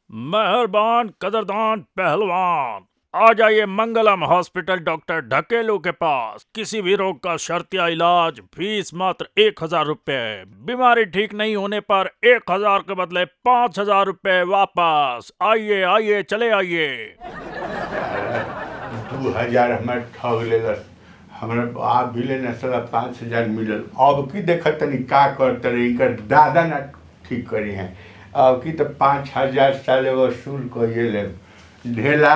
मेहरबान कदरदान पहलवान, आ जाइए मंगलम हॉस्पिटल डॉक्टर ढकेलू के पास। किसी भी रोग का शर्तिया इलाज, फीस मात्र 1,000 रुपए। बीमारी ठीक नहीं होने पर 1,000 के बदले 5,000 रुपए वापस। आइए आइए, चले आइए। साला 2,000 हमारे ठग लेलस। हमरा आप भी लेना साला 5,000 मिलल। अब की देखत तनी का करत रही, इनकर दादा ना ठीक करी हैं। अब की तो 5,000 साले वसूल कइए ले ढेला।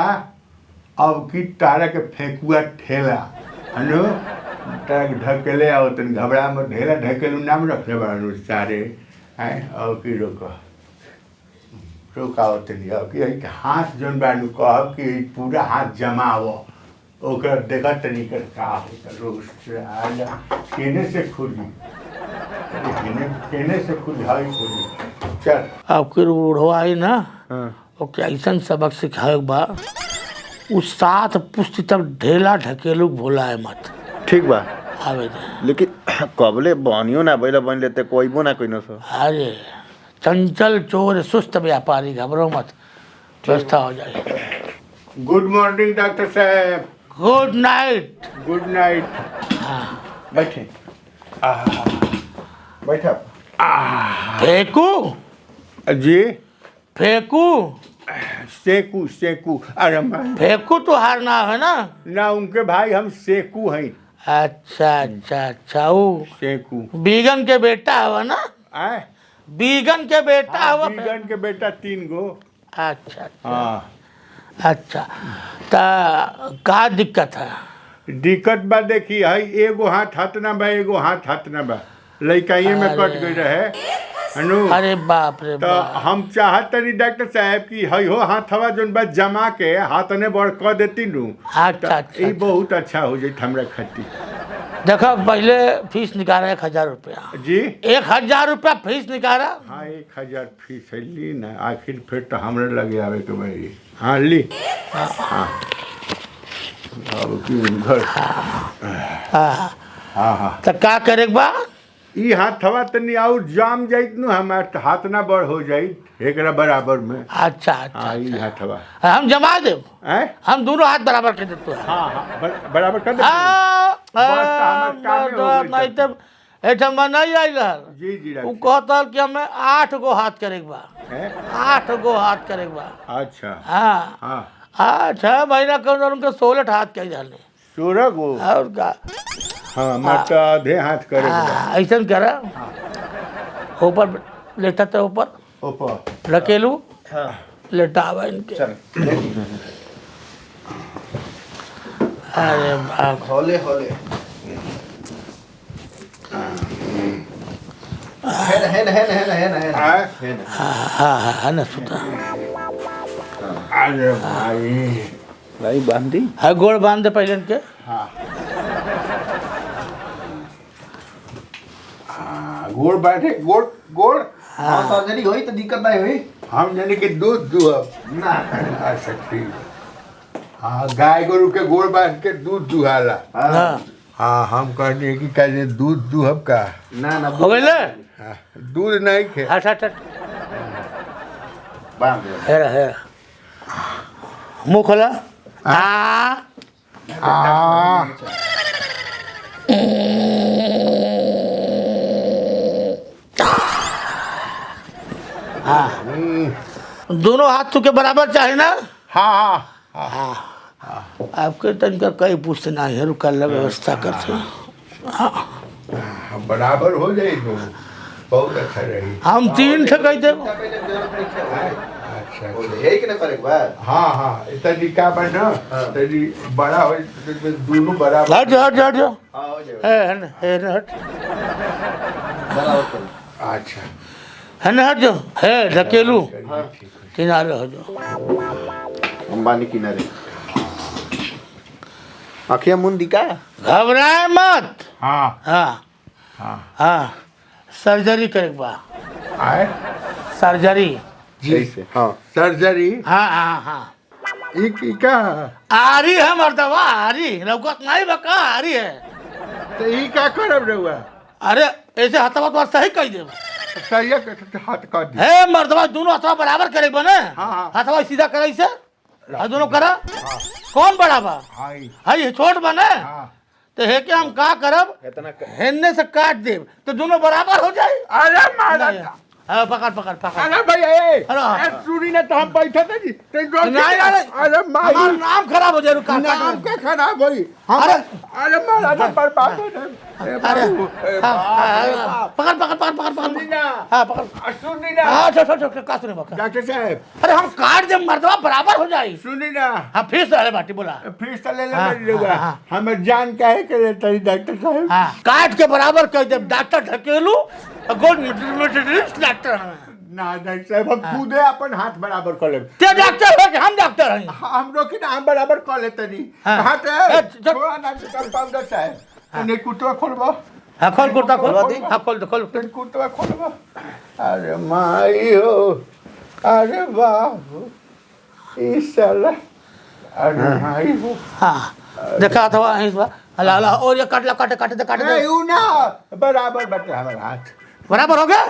अब की तारा के फेंकुआ ठेला हनु तारा के ढकेले आओ तनी घबरा मत। ढेला ढकेलू नाम रखले बाड़ू सारे हैं। अब की रोकाओ तनी। अब कि हाथ जौन बानू कहब कि पूरा हाथ जमाओ, ओकर देखा तनी कर का होता रोग से आजा केने से खुली, केने से खुली हाई खुली। चल आपके बूढ़ो आई ना हाँ ओके ऐसा सबक सिखाए बा उस सात पुष्टि तक ढेला ढकेलू भोला है मत ठीक बा, आवे दे। लेकिन कबले बनियो ना बैला बन लेते कोई बो ना कोई न सो। अरे चंचल चोर सुस्त व्यापारी, घबरो मत, व्यवस्था हो जाए। गुड मॉर्निंग डॉक्टर साहब। Good night. Good night. बैठे बैठा। फेंकू जी फेंकू सेकू सेकू। अरे मैं फेंकू तो हारना है ना। ना उनके भाई हम सेकू हैं। अच्छा अच्छा अच्छा, वो सेकू बीगन के बेटा हवा ना, आए बीगन के बेटा हवा। बीगन के बेटा 3 गो। अच्छा अच्छा हाँ अच्छा, ता का दिक्कत है? दिक्कत बा देखी है, एगो हाथ हतना बा, एगो हाथ हतना बा, लइकाइए में कट गई रहे अनु। अरे बाप रे तो बाप। हम चाहत तनी डॉक्टर साहब की है हो हाथवा जोन बा जमा के हाथने बड़ कर देती नू। अच्छा अच्छा ये बहुत अच्छा हो जाए हमरा खातिर। देखो पहले फीस निकाला 1,000 रुपया। जी 1,000 रुपया फीस निकाला। हाँ 1,000 फीस है, ली ना आखिर फिर तो हमरे लगे आवे के भाई। हाँ ली। हाँ अब की घर। हाँ हाँ हाँ तो का करे के बा? ई हाथवा तनी और जाम जाइत नु, हमार हाथ ना बड़ हो जाइत एकरा बराबर में। अच्छा अच्छा हाँ ई अच्छा। हाथवा हम जमा देव, हैं। हम दोनों हाथ बराबर कर देते हैं। हाँ हाँ बराबर कर दे। नहीं तो एठमा नहीं आई रहल। जी जी वो डॉक्टर। कहता कि हमें 8 गो हाथ करे के बा, हैं? 8 गो हाथ करे के बा। अच्छा हाँ हाँ 6 महीना के अंदर उनके 16 हाथ कह जाने। 16 गो। और का हाँ मत आधे हाथ करे के बा। ऐसा करा, ऊपर लेटा था, ऊपर ऊपर रखेलू हाँ लेटावा इनके। चल अरे बाप। होले होले है हाँ? हाँ ना सुता। अरे भाई भाई बांधी हाँ गोड़ बांध दे पहले इनके। हाँ हाँ गोड़ बैठे गोड़ गोड़। हाँ सर्जरी होई तो दिक्कत नहीं हुई हम जाने कि दूध दुहब ना। अच्छा ठीक। हाँ गाय गोरु के गोड़ बांध के दूध दुहाला। हाँ हाँ हम कहने की कहे दूध दुहब का। ना ना हो गए ले। हाँ, दूध नहीं खे। हट हट हट। बांध दे। हेरा मुँह खोला। दोनों हाथ तू के बराबर चाहे ना। हाँ आपके तनिका कई पूछते ना है, रुका ला व्यवस्था करते। हाँ बराबर हो जाए तो बहुत अच्छा रही। हम 3 ठे कह दे। अच्छा यही के ना करे के बाद। हाँ हाँ इतना का बना तरी बड़ा हो तो दोनों बराबर। हट जा हट जा हट जा। हाँ हो जाए है ना हट। बराबर कर। अच्छा है ना हट जा। है ढकेलू हाँ किनारे हो जाओ। अंबानी किनारे आखिया मुंदी का घबराए मत। हाँ हाँ हाँ हाँ सर्जरी करे के बा। आए सर्जरी। ऐसे हाँ सर्जरी। हाँ हाँ हाँ ई का आरी है मर्दवा, आरी लौकत नहीं बका, आरी है। तो ई का करब रहुआ। अरे ऐसे हथवा तो सही कह दे। सही है हाथ कर दी। हे मर्दवा दोनों हथवा बराबर करे बने। हाँ। हथवा सीधा करे से दोनों करा। कौन बड़ा बा? हाय हाय छोट बने। हाँ। तो है कि हम का करब हेन्ने से काट देब तो दोनों बराबर हो जाए। अरे मारा हाँ पकड़ पकड़ पकड़। अरे भाई ए अरे सुनी ना तो हम बैठे थे जी नहीं अरे अरे माई हमारा नाम खराब हो जाए काट नाम का खराब होई अरे अरे मारा ना बर्बाद हो जाए। अरे पकड़ पकड़ पकड़ पकड़ सुनी पकड़। ना हाँ पकड़। सुनी ना हाँ छोड़ छोड़ छोड़ का सुने बका। डॉक्टर साहब अरे हम काट दे मर्दवा बराबर हो जाए। सुनी ना हाँ फीस रहे बाटी बोला। फीस तो ले ले हाँ, मेरी लोगा हाँ, हमें जान काहे के लेता है डॉक्टर साहब। हाँ काट के बराबर कर दे डॉक्टर ढकेलू गोल्ड मेडलिस्ट डॉक्टर हैं। ना डॉक्टर साहब हम खुदे अपन हाथ बराबर कर ले। ते डॉक्टर है कि हम डॉक्टर हैं? हम लोग की ना हम बराबर कर लेते नहीं। हाँ। हाथ है थोड़ा ना कंपाउंडर साहब ने कुटवा खोलबो। हाँ खोल कुर्ता खोल हाँ खोल खोल कुटवा खोलबो। अरे माई हो अरे बाबू इस साला अरे माई हो हाँ देखा था इस बार अल्लाह अल्लाह और ये काट ला काटे काटे दे काटे दे। यू ना बराबर बटे हमारा हाथ बराबर हो गया।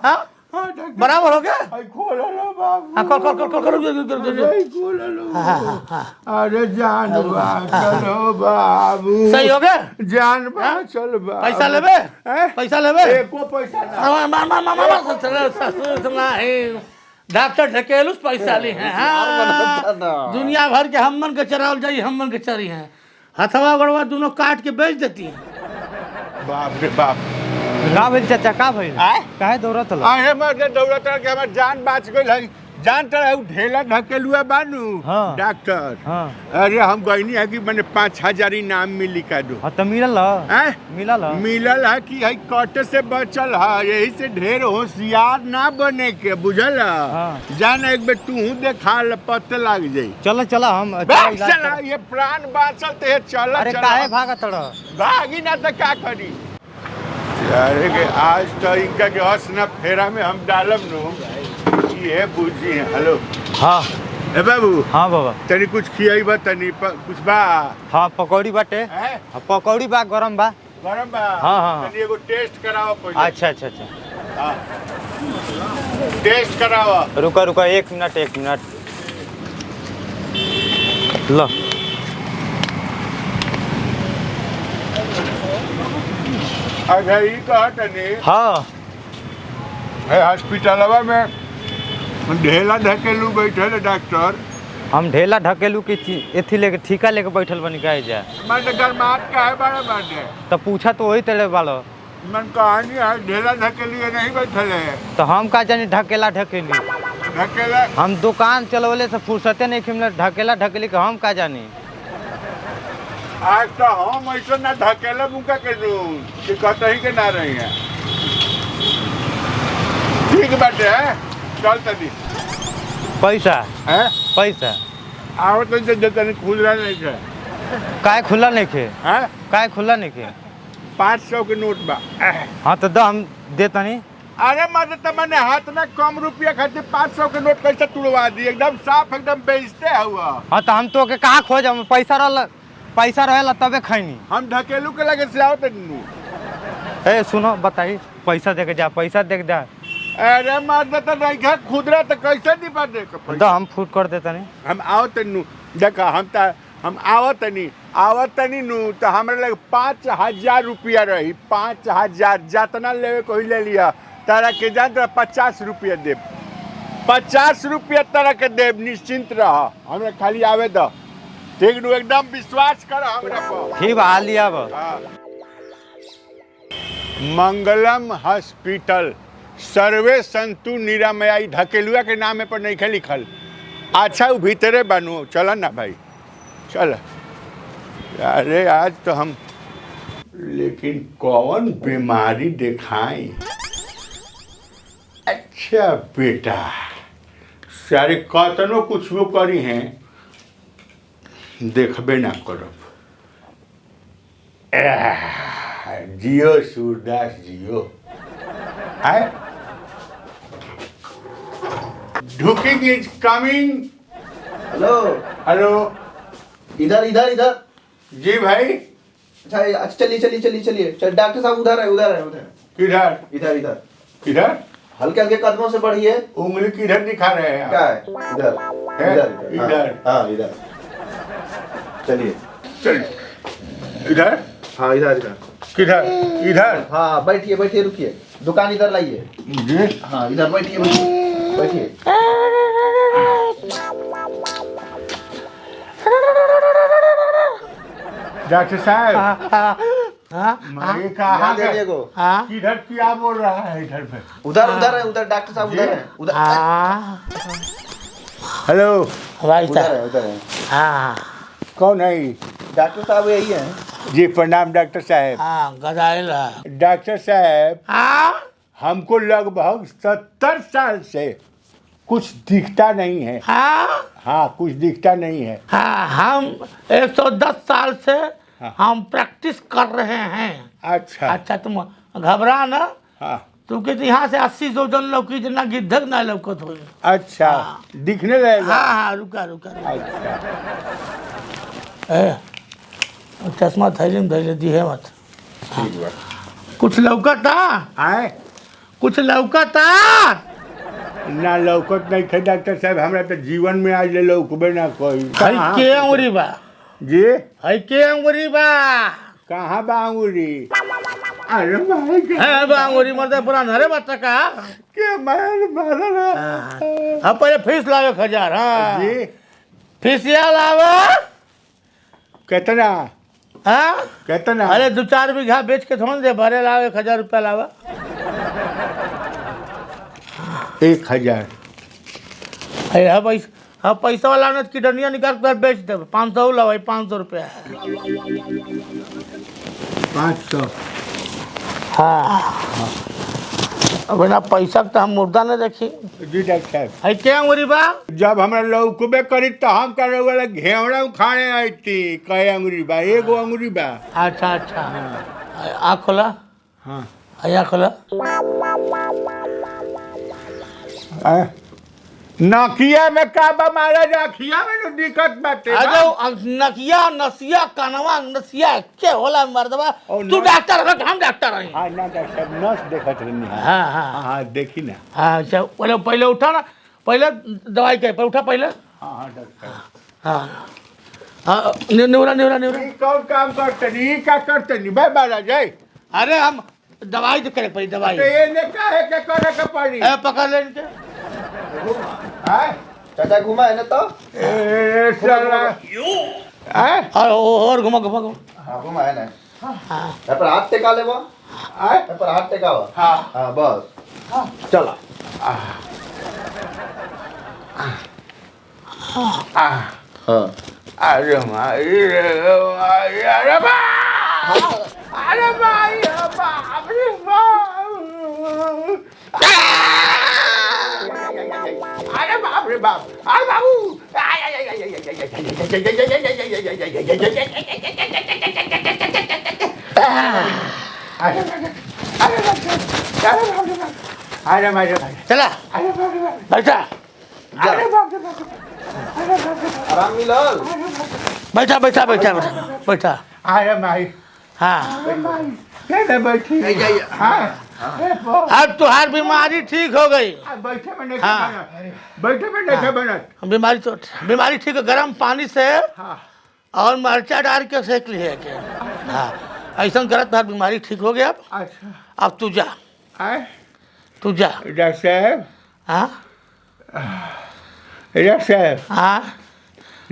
हाँ हाँ डॉक्टर बराबर हो गया। आई खोल लो बाबू हाँ खोल खोल खोल खोल खोल आई खोल लो हाँ हाँ अरे जान चलो बाबू सही हो गया। जान चल बाबू पैसा लेबे हैं? पैसा लेबे एको पैसा ना मार मार मार मार ससुर सुना है डॉक्टर ढकेलू पैसा ली है। हाँ दुनिया भर के हमन के चरावल जाई हमन के चरी हैं हथवा गड़वा दोनों काट के बेच देती हैं। बाप रे बाप का भइल चाचा का भइल आय? काहे दौड़त हलो? अरे मर्दे दौड़त रह के हमर जान बच गइल है जान तो है ढेला ढकेलुआ बानू हाँ। डॉक्टर हाँ अरे हम गइनी है कि मैंने 5,000 इनाम मिली का दो हाँ तो मिलल ह हैं? मिलल ह मिलल है कि है कट से बचल है यही से ढेर होशियार ना बने के बुझल हाँ। जान एक बेर तू देखा ल पते लग जाई चलो चलो हम भाग इलाज चला कर- ये प्राण बाचल ते चल अरे काहे भागत हड़? भागी ना तो क्या करी अरे के आज तो इनका के हंस ना फेरा में हम डालब नु ये बुझी है हेलो हाँ ए बाबू हाँ बाबा तनी कुछ खियाई बा तनी कुछ बा हाँ पकौड़ी बाटे हैं हाँ, पकौड़ी बा गरम बा। गरम बा हाँ, हाँ। तनी एगो टेस्ट कराओ पहले अच्छा अच्छा अच्छा हाँ टेस्ट कराओ रुका रुका एक मिनट लो अच्छा ई कहा तनी हाँ है हॉस्पिटलवा में ढेला ढकेलू बैठल डॉक्टर हम ढेला ढकेलू की एथी लेके ठीका लेके बैठल बनी काहे जा मन गरमात का है बड़ा बाटे तो पूछा तो वही तेरे वालो मन कहानी है ढेला ढकेलू ये नहीं बैठल है तो हम का जानी ढकेला ढकेली ढकेला हम दुकान चलवले से फुर्सते नहीं खिमले ढकेला ढकेली के हम का जानी। आज तो हम ऐसा ना ढकेला मुका के दू कि कतही के ना रही है ठीक बाटे है चल तनी पैसा है पैसा आओ तो जे तनी खुदरा नहीं है काहे खुला नहीं खे हैं काहे खुला नहीं खे 500 के नोट बा हाँ तो दो हम देता नहीं। अरे मत तमने हाथ में कम रुपया खातिर 500 के नोट कैसे तुड़वा दी एकदम साफ एकदम बेइज्जते हुआ हाँ तो हम तो के कहाँ खोज हम पैसा रहेला तबे खैनी। हम ढकेलू के लगे से आओ तनु ए सुनो बताई पैसा दे के जा पैसा दे के जा अरे मत तो नहीं है खुदरा तो कैसे दी पा दे के दो पैसा? हम फूट कर देता नहीं। हम आओ तनु देखा हम आवत तनी नु तो हमारे लगे 5,000 रुपया रही 5,000 जितना लेवे को ही ले लिया तारा के जान तो 50 रुपया देब 50 रुपया तारा के देब निश्चिंत रह हमरा खाली आवे दो ठीक नु एकदम विश्वास कर हमरा पर ठीक बा लिया बा। हाँ। मंगलम हॉस्पिटल सर्वे संतु निरामयाई ढकेलुआ के नाम पर नहीं खे लिखल अच्छा वो भीतरे बनू चल ना भाई चल अरे आज तो हम लेकिन कौन बीमारी दिखाई अच्छा बेटा सारे कतनो कुछ वो करी हैं देखबे ना करब जियो सूरदास जियो आए ढुकिंग इज कमिंग हेलो हेलो इधर इधर इधर जी भाई अच्छा चलिए चलिए चलिए चलिए चल डॉक्टर साहब उधर है उधर है उधर किधर इधर इधर किधर हल्के हल्के कदमों से बढ़िए। उंगली किधर दिखा रहे हैं क्या आप? है? इधर है? इधर इधर। हाँ इधर। चलिए। चल इधर हाँ इधर इधर। किधर इधर? हाँ बैठिए बैठिए रुकिए, दुकान इधर लाइए। जी हाँ इधर बैठिए बैठिए बैठिए। डॉक्टर साहब हाँ ये कहाँ ध्यान दे को। हाँ किधर क्या बोल रहा है इधर पे? उधर उधर है, उधर डॉक्टर साहब उधर है, उधर हाँ हेलो भाई उधर साहब है उधर है। हाँ कौन है ये? डॉक्टर साहब यही है। जी प्रणाम डॉक्टर साहब। हाँ गदाइल डॉक्टर साहब हाँ हमको लगभग 70 साल से कुछ दिखता नहीं है। हाँ हाँ कुछ दिखता नहीं है। हाँ हम 110 साल से हाँ। हम प्रैक्टिस कर रहे हैं। अच्छा अच्छा तुम घबरा ना, हाँ क्योंकि यहाँ से 80 जोजन लौकी जना गिद्धक ना लौकत हो। अच्छा दिखने लगेगा। हाँ हाँ रुका रुका रुका। अच्छा ए, चश्मा थैली में धैले दी है मत। ठीक बा। कुछ लौकता आए कुछ लौकता। ना लौकत नहीं थे डॉक्टर साहब, हमरा तो जीवन में आज ले लौकबे ना कोई। हई के अंगुरी बा, जी हई के अंगुरी बा। कहाँ बांगुरी? अरे मारे के है बा अंगुरी मरते पूरा नरे बच्चा का। के मार मारा ना। हाँ पहले फीस लावे 1000। हाँ जी फीसिया लावा। कितना हाँ कितना? अरे 2-4 बीघा बेच के थोड़ा दे भरे लावे 1000 रुपया लावा। 1000। अरे हाँ पैसा वाला ने किडनिया निकाल कर बेच दे। 500 लावा, 500 रुपया। 500। हाँ अब ना पैसा तो हम मुर्दा ने देखी। जी डॉक्टर साहब है क्या अंगुरी बा। जब हमरा लौकबे करी तो हम करे वाला घेवड़ा उखाड़े आई थी। कई अंगुरी बा? एगो अंगुरी बा। अच्छा अच्छा आँख खोला। हाँ आँख खोला। नकिया में का बा मारा? नकिया में तो दिक्कत बाटे बा। अरे नकिया नसिया कनवा नसिया के होला मर्दबा। और तू नस- डॉक्टर है हम डॉक्टर हैं। हाँ ना डॉक्टर साहब नस देखत रहनी है। हाँ हाँ हाँ देखी ना। हाँ अच्छा पहले पहले उठा ना, पहले दवाई के उठा पहले। हाँ हाँ डॉक्टर साहब हाँ हाँ निवरा निवरा निवरा। ई कौन काम करते नहीं? ई क्या करते नहीं भाई बाला जाए? अरे हम दवाई तो करे पड़ी दवाई। तो ये ने काहे के करे के पड़ी? ए पकड़ ले इनके। हाँ चाचा घुमा है ना तो। ए साला हाँ और घुमा घुमा घुमा। हाँ घुमा है ना। हाँ यहाँ पर हाथ टेका ले वो, हाँ यहाँ पर हाथ टेका हुआ। हाँ हाँ बस चला। हाँ अरे माई अरे भाई अरे भाई बाप रे बाप अरे बाप रे बाप अरे बाबू अरे मारे भाई चला अरे बाप रे बाप बैठा अरे बाप रे बाप आराम मिलल। बैठा बैठा बैठा बैठा बैठा। अरे माई हाँ कैसे बैठी हाँ अब तुम्हारी बीमारी ठीक हो गई। बैठे में नहीं हाँ। बनत बैठे में नहीं बनत बीमारी ठीक है। गर्म पानी से हाँ और मरचा डाल के सेक लिए के। हाँ ऐसा करत तुम्हारी बीमारी ठीक हो गया। अच्छा अब तू जा, आए तू जा। डॉक्टर साहब हाँ डॉक्टर साहब हाँ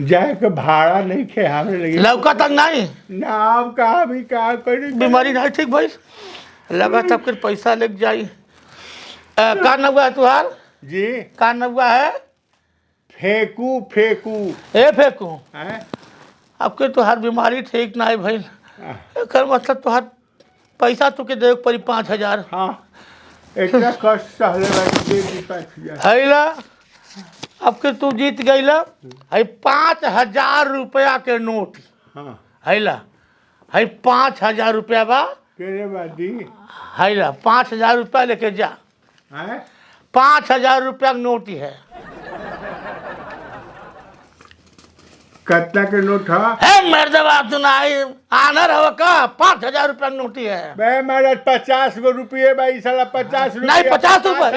जाए के भाड़ा नहीं खे हमें लगे लौका तक नहीं नाम का भी का करी बीमारी नहीं ठीक भाई। लगा तब फिर पैसा लेके जाई। का नौआ है तुहार? जी का नौआ है? फेंकू फेंकू ए फेंकू। हैं अब के तुहार बीमारी ठीक नहीं भाई। एकर मतलब तुहार पैसा तो के दे पड़ी 5000। हाँ इतना कष्ट सहले बाकी दे दी 5000 हैला अब के तू जीत गईला। है 5000 रुपया के नोट। हाँ हैला है 5000 रुपया बा। केरे बादी हैला 5000 रुपया लेके जा। हैं 5000 रुपया का नोट ही है। कितना के नोट है? है मर्दवा सुनाई आनर हो का 5,000 रुपया नोटी है। बे महाराज 50 गो रुपये भाई साला 50 रुपये। नहीं 50 रुपया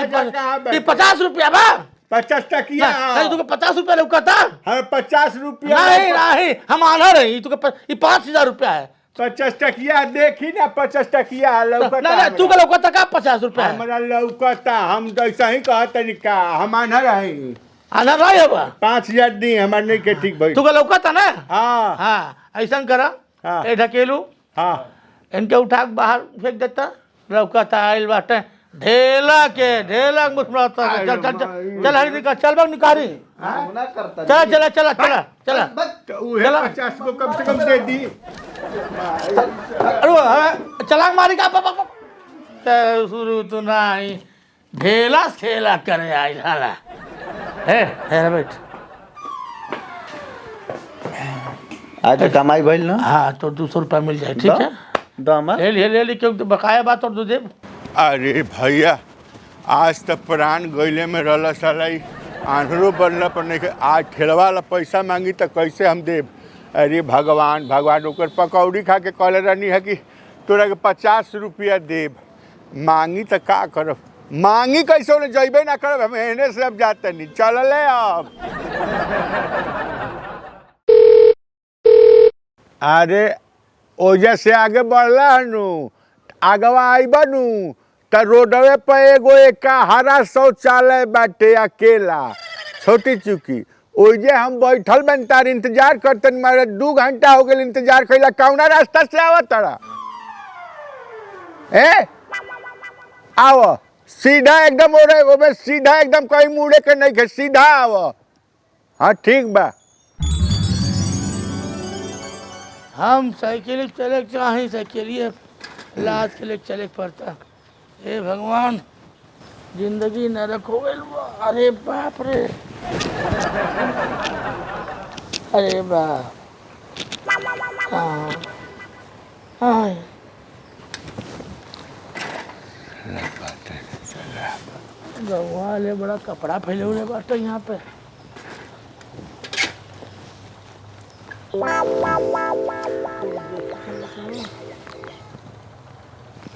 50 रुपया बा 50 टकिया। नहीं तुके 50 रुपया लौका था। हाँ 50 रुपया। नहीं नहीं हम आनर है तुके 5,000 रुपया है। 50 टकिया देखी ना 50 टकिया लौकता। नहीं तू का लौका था का 50 रुपया है। हमारा लौकता हम तो ऐसा ही कहते निका हम आना रहे आनर रही है बा 5,000 दी हमारे नहीं के ठीक भाई। तू का लौका था ना। हाँ हाँ ऐसा करा हाँ। ए ढकेलू हाँ इनके उठा के बाहर फेंक देता लौका था आइल बाटे ढेला मुस्कुराता चल चल चल चल हरी निकाल चल बग निकारी ना करता चला चला चला चला चला तो उहे 50 को कम से कम दे दी। अरे चलांग मारी का पापा शुरू तो नहीं ढेला खेला करे आइल हाला है बैठ। आज तो कमाई भइल ना हाँ तो 200 रुपया मिल जाए ठीक है। दमा ले ली क्यों बकाया बात और दे। अरे भैया आज तक प्राण गैले में रहला साला आंधरो बनला पर नहीं आज ठेलवा वाला पैसा मांगी तो कैसे हम देब। अरे भगवान भगवान ओकर पकौड़ी खा के कहले रहनी है कि तोरा के 50 रुपया देब मांगी तो का करब मांगी कैसे उन्हें जैबे ना करब हम एने से अब जाते नहीं चल अब। अरे ओजे से आगे बढ़ला हनु आगवा आई बनू त रोडवे पर एगो एक हरा शौचालय बाटे अकेला छोटी चुकी ओजे हम बैठल बन तार इंतजार करतन मारे 2 घंटा हो गए इंतजार कैला कौना रास्ता से आवत तड़ा ए आओ सीधा एकदम ओमे सीधा एकदम कहीं मुड़े के नहीं के सीधा आओ। हाँ ठीक बा। हम साइकिल चले चाहे साइकिल लाद के लिए चले पड़ता। हे भगवान जिंदगी नरक हो गई। अरे बाप रे अरे बाप हाँ भगवान ले बड़ा कपड़ा फैले हुए बाटे यहाँ पे।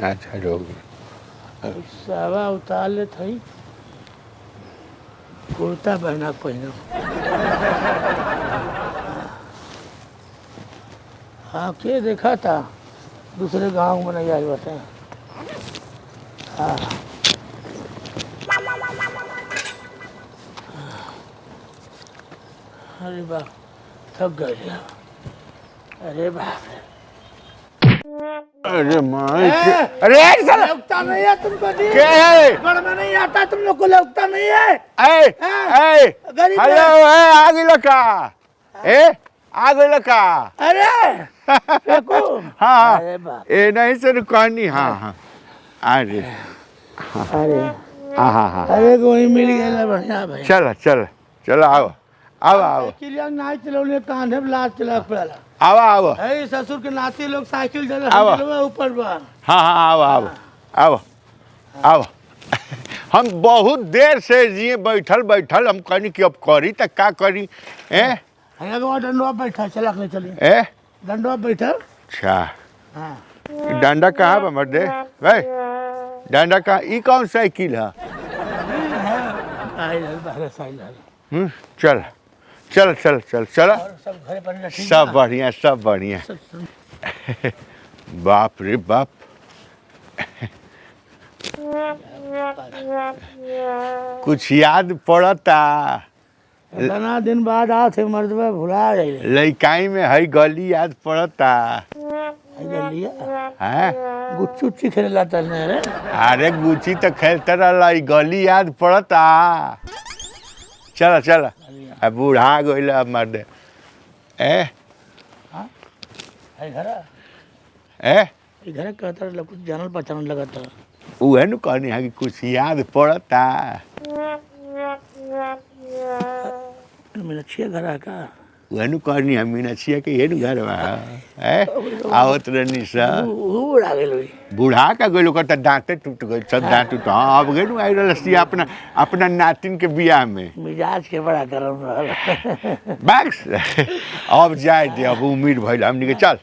अच्छा रोग सावा उतार ले थई कुर्ता पहना पहनो। हाँ के देखा था दूसरे गांव में नहीं आई बटे। हाँ अरे बाप थक गए। अरे बाप रे अरे माई अरे साला लगता नहीं है तुमको जी। क्या है गढ़ में नहीं आता तुम लोग को लगता नहीं है। ए ए गरीब हेलो ए आगे लका ए आगे लका। अरे फेंको। हाँ अरे बाप ए नहीं से रुकानी। हाँ हाँ अरे अरे हाँ हाँ हाँ अरे कोई मिल गया बढ़िया भाई। चलो चलो चलो आओ आओ आओ किलिया नाच चलौले कांधे पे लाद चला पड़ा। आओ आओ है ससुर के नाती लोग साइकिल चले आवा। ऊपर बा। हाँ हाँ आओ आओ आओ आओ हम बहुत देर से जिए बैठल बैठल हम कहनी कि अब करी तो का करी ए एगो डंडवा बैठा चला के चली ए डंडवा बैठा। अच्छा हाँ डंडा कहाँ बा मर्दे भाई डंडा कहाँ ई कौन साइकिल है? आई बाहर साइकिल चल चल चल चल चल सब घरे पर ठीक सब बढ़िया सब बढ़िया। बाप रे बाप कुछ याद पड़ता इतना दिन बाद आ थे मर्दवा भुला गए। लइकाई में हई गली याद पड़ता हैं? गुच्ची उच्ची खेला तने रे। अरे गुची तो खेलते रहा गली याद पड़ता। चल चल अब बूढ़ा गइल अब मर्दे ए घर ए घर कहता रहा कुछ जानल पहचानल लगा था। उहे नु कहनी है कि कुछ याद पड़ता। मीनाक्षी घर है का? वहनु कहनी हम मीनाक्षिया के हेनु घर है आवत रहनी सा उड़ा गेल बूढ़ा का गइल ओकर त दांते टूट गइल सब दांत टूट हाँ अब गेनु आई रहलसिया अपना अपना नातिन के बियाह में मिजाज के बड़ा गरम रहल बस अब जाए दे अब उम्मीद भइल हमनी के चल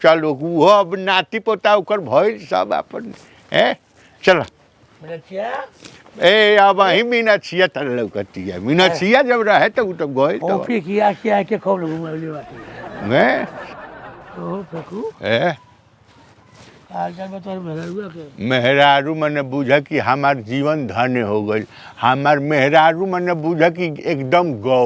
चल वो अब नाती पोता ओकर भइल सब अपन है चल मिनचिया ए अब ही मीनाक्षिया तर लौकतिया मीनाक्षिया जब रहे तो उ तो गइल तो ओपी किया के खूब घुमावली बाटी मैं ओ फेकू ए आज जब तोर मेहरुआ के मेहरारू मने बुझ कि हमार जीवन धन्य हो गई हमार मेहरारू मने बुझ कि एकदम गौ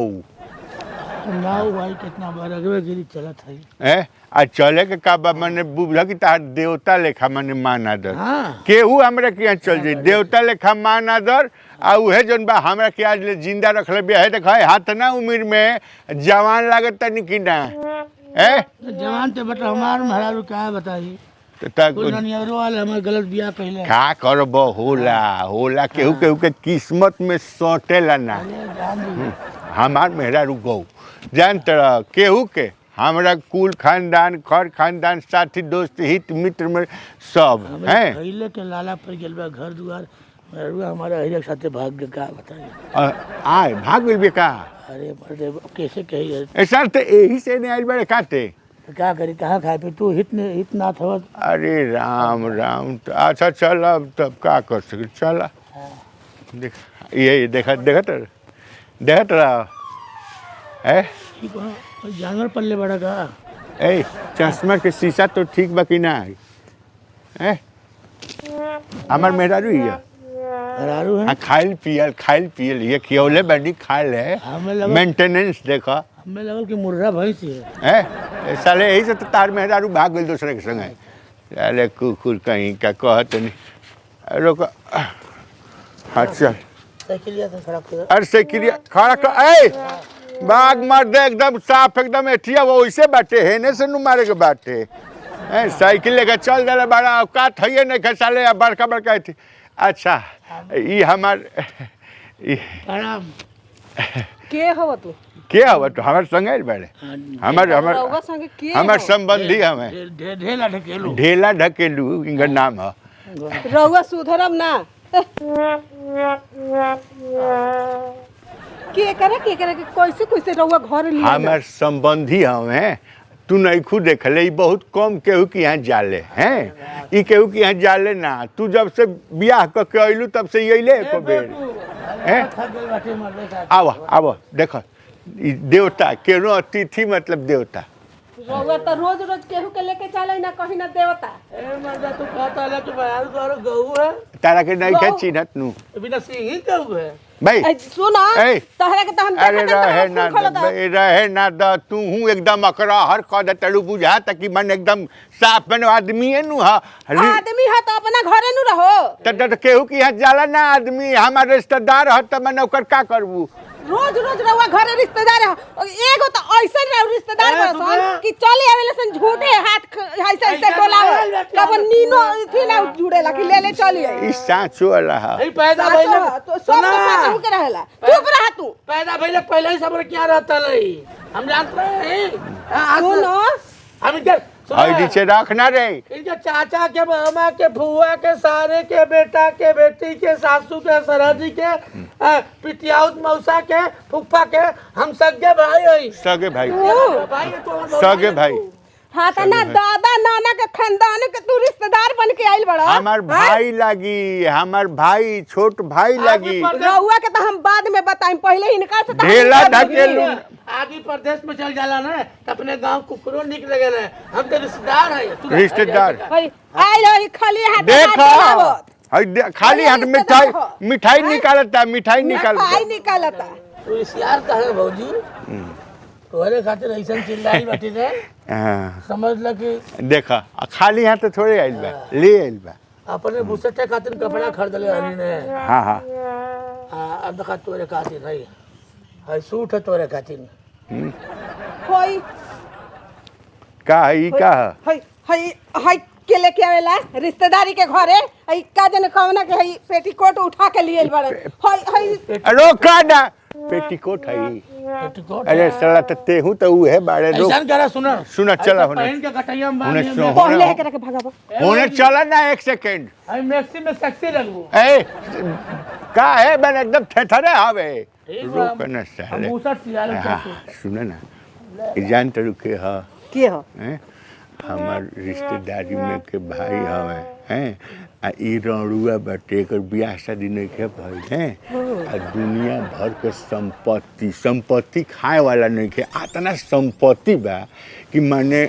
नाव भाई कितना बार अगवे गिरी चलत है ए आ चले के का बा मने बुझ कि तार देवता लेखा मने मान आदर हाँ केहू हमरा के यहाँ चल जाई देवता लेखा मान आदर आ उहे जन बा हमरा के आज ले जिंदा रखले बे है देख हाथ ना उम्र में जवान लागत तनी कि ना ए जवान ते बट हमार मेहरारू क्या बताई ता कुछ ननियरो वाले हमार गलत बियाह पहले का करब होला केहू केहू के किस्मत में सटेला ना जान दी हमार मेहरारू गौ जान तरह केहू के हमरा कुल खानदान खर खानदान साथी दोस्त हित मित्र में सब हैं पहले के लाला पर गेल बा घर दुआर मेहरुआ हमारा हिरक साथे भाग के का बताई आए भाग गइल बे का अरे मर्दे कैसे कही ऐसा तो यही से नहीं आइल बड़े काते क्या करी कहाँ खाए पे तू हित ना था अरे राम राम तो अच्छा चल अब तब का कर सके चल देख ये देखत रहा है जानवर पल्ले बड़ा का ए चश्मा के शीशा तो ठीक बा कि ना है हमार मेहरारू ही है हरारू है खाइल पियल ये खियौले बड़ी खा ले हमें लगा मेंटेनेंस देखा हमें लगल कि मुर्रा भैंस है हैं साले यही से तो तार मेहरारू भाग गइल दूसरे के संगे साले कुकुर कहीं का कहत नहीं रोक हाँ चल साइकिलिया से खड़ा कर अरे साइकिलिया खड़ा कर ए बाग मार दे एकदम साफ एकदम एठिया वो वैसे बाटे हेने से नु मारे के बाटे हैं साइकिल लेके चल जाला बड़ा औकात है नहीं खसाले बड़का बड़का थी अच्छा ये हमार प्रणाम के हव तू के हवा तो हमार संगे आइल बाड़े हमार रउआ संगे के हमार हव? संबंधी हमें ढेला ढकेलू ढेला ढकेलू इनका नाम है रउआ सुधरम ना के करे के कैसे कैसे रउआ घर लिया हमार संबंधी हमें तू नहीं खुद देखले ई बहुत कम केहू के यहाँ जाले हैं ई केहू के यहाँ जाले ना तू जब से बियाह क के अइलू तब से अइले एको बेर हैं आवा देख ई देवता केनो अतिथि मतलब देवता रउआ तो रोज रोज केहू के लेके चले ना कहीं ना देवता ए मर्दा तू कहता है कि बयार तोर गऊ है तारा के नहीं के गौ। चिन्हत नु बिना सिंह ही गऊ है भाई सुना ए, तहरा के तो हम अरे देखत रहे हन, ना फूल खोलत हन। रहे ना द तू हूँ एकदम अकरा हर कद तड़ू बुझा तक मन एकदम साफ बन आदमी है नु आदमी है तो अपना घरे नु रहो त केहू के यहाँ जाला ना आदमी हमार रिश्तेदार है त मैंने ओकर का करबू रोज रोज रउआ घरे रिश्तेदार है एगो तो ऐसे रिश्तेदार ए, बसन तुम्हारा- कि चले आवेले सन झूठे हाथ ऐसे ऐसे डोलावे कब नीनो थी ना जुड़ेला कि ले ले चली आई ई साँचो वाला है नहीं पैदा साचो भइले है, तो सब तो साचो हो के रहेला चुप रह तू पैदा भइले पहले ही सब क्या रहता नहीं हम जानते हैं सुनो हम इनके और नीचे रखना रे इनके चाचा के मामा के फुआ के सारे के बेटा के बेटी के सासू के सरहदी के पितियाउत मौसा के फुफ्फा के हम सगे भाई हई सगे भाई भाई तो सगे भाई हाँ तो ना दादा नाना के खानदान के तू रिश्तेदार बन के आइल बड़ा हमार भाई लगी हमार भाई छोट भाई लगी रहुआ के तो हम बाद में बताएं पहले इनका से तो हम ढेला बता ढकेलू आगे प्रदेश में चल जाला ना तो अपने गांव कुकरो निकल गए हम तो रिश्तेदार है रिश्तेदार भाई आइल है खाली हाथ देखो हाथ खाली हाथ मिठाई निकालता मिठाई निकालता खाई निकालता तू इसियार कहे भौजी तोहरे खातिर ऐसा चिल्लाई बैठी रे हाँ, समझ ल कि देखा खाली हाथ तो थोड़े आइल बा ले आइल बा अपने बुसटे खातिर कपड़ा खरीदले हरी ने हाँ हाँ अब देखा तोरे खातिर है है सूट है तोरे खातिर होई का है ई का है? हई हई हई के लेके आवेला रिश्तेदारी के घरे हई का जन कवना के हई पेटीकोट उठा के लिए बड़े हई हई रोका ना पेटीकोट है पेटीकोट अरे साला तो तेहू तो ऊ है बाड़े रोक ऐसा करा सुनो सुना चला होने पहन के कटैया में होने बांध सुनो पहले है के भगाबो होने चला ना 1 सेकंड आई मैक्सी में सेक्सी लगबो ए का है बन एकदम थेथरे हवे ठीक बा रुक ना साले मूसा सियाल हाँ, सुना ना ई जान तो रुके हा के हो हैं हमार रिश्तेदारी में के भाई हवे हैं आ ई रड़ुआ बाटे एकर बियाह शादी नहीं के भइल हैं आ दुनिया भर के संपत्ति खाए वाला नहीं के आतना संपत्ति बा कि माने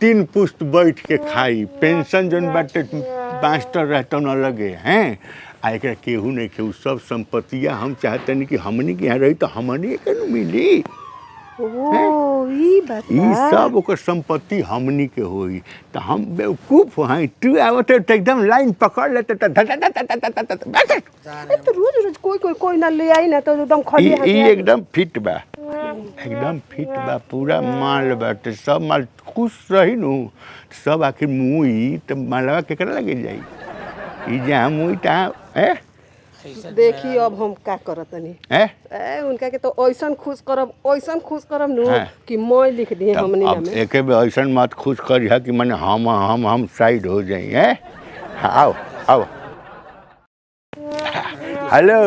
3 पुश्त बैठ के खाई पेंशन जोन बाटे मास्टर रहता न लगे हैं आ एकरा केहू नहीं के उ सब संपत्तियां हम चाहतनी कि हमनी के यहाँ रही तो हमनी के न मिली ओ ई बात ई सब ओकर संपत्ति हमनी के होई तो हम बेवकूफ हैं तू आवते तो एकदम लाइन पकड़ लेते तो तो रोज रोज कोई ना ले आई ना तो एकदम खाली ई एकदम फिट बा पूरा माल बाटे सब माल खुश रही नु सब आखिर मुई तो मालवा केकरा लगे जाई ई जहाँ मुई तहाँ देखी अब हम का करतनी ए उनका के तो ऐसन खुश करब नु हाँ। कि मैं लिख दी हमनी अब में एके बे ऐसन मत खुश करिहा कि माने हम साइड हो जाई हैं आओ हेलो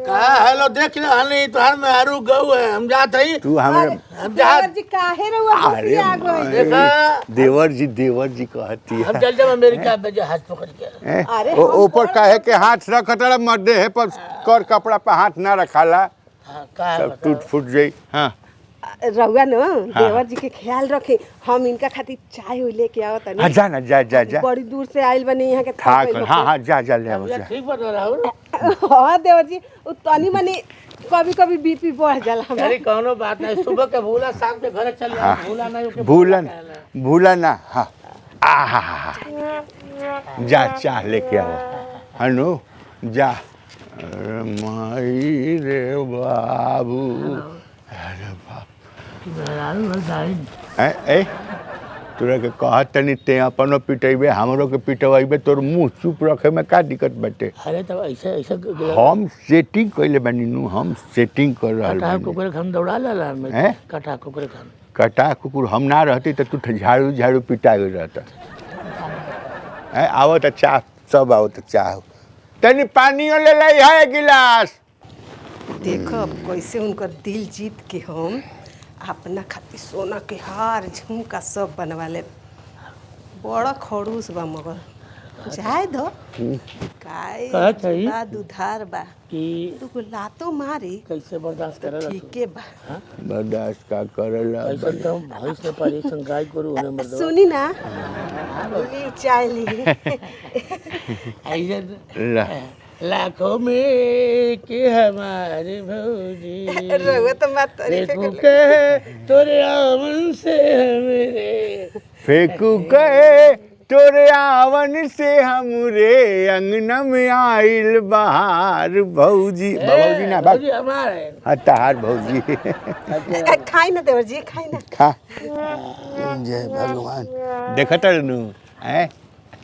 का हेलो देख ले हनी तोहर में आरू गऊ है हम जात हई तू हमरे हम जात देवर जी काहे रहुआ खुशी आ गई देखा देवर जी कहती हम है चल जब अमेरिका में हाथ पकड़ के अरे ऊपर काहे के हाथ रखतड़ा मर्दे है पर कर कपड़ा पे हाथ ना रखाला हाँ का सब टूट फूट जाई हाँ रहुआ न देवर जी के ख्याल रखे हम इनका खातिर चाय लेके आओ तनी हाँ जा ना जा बड़ी दूर से आइल बनी यहाँ के था थक गइल हाँ जा ले आओ भैया जा ठीक बता राहुल हाँ देवर जी उ तनी मनी कभी बीपी बढ़ जाला हमरा अरे कौनो बात नहीं सुबह के भूला शाम के घर चल जा भूला नहीं ओके भूला ना हाँ आहा जा चाह लेके आओ हनु जा अरे माई रे बाबू अरे बाप ए तोरा के कहत तनी ते अपनो पिटेबे हमरो के पिटवाइबे तोर मुंह चुप रखे में का दिक्कत बाटे अरे तब ऐसा हम सेटिंग कइले बानी नु हम सेटिंग कर रहल कटा बानी कुकुर खान दौड़ा ला में हैं? कटा कुकुर खान कटा कुकुर हम ना रहती तो तू झाड़ू पिटा गई रहता है आओ तो चाह सब आओ तो चाह तनी पानियो ले लाई है गिलास देखब कैसे उनकर दिल जीत के हम अपना खातिर सोना के हार झुमका सब बनवा ले बड़ा खड़ूस बा मगर जाए दो काय कहत हई? बा दुधार बा कि दुगो लातो मारी कैसे बर्दाश्त करे ठीके बा बर्दाश्त का करेला ऐसा तो भैंस में परेशान गाय करू होने मर्द सुनी ना ली चाय ली ऐसा लाखों में के हमारे भौजी रहुआ तो मत तारीफ देखो कर के तोरे आवन से हमेरे फेंकू कहे तोरे आवन से हमरे अंगना में आइल बहार भौजी भौजी ना भौजी हमारे हतार भौजी खाई ना देवर जी खाई ना खा जय भगवान देखत नु हैं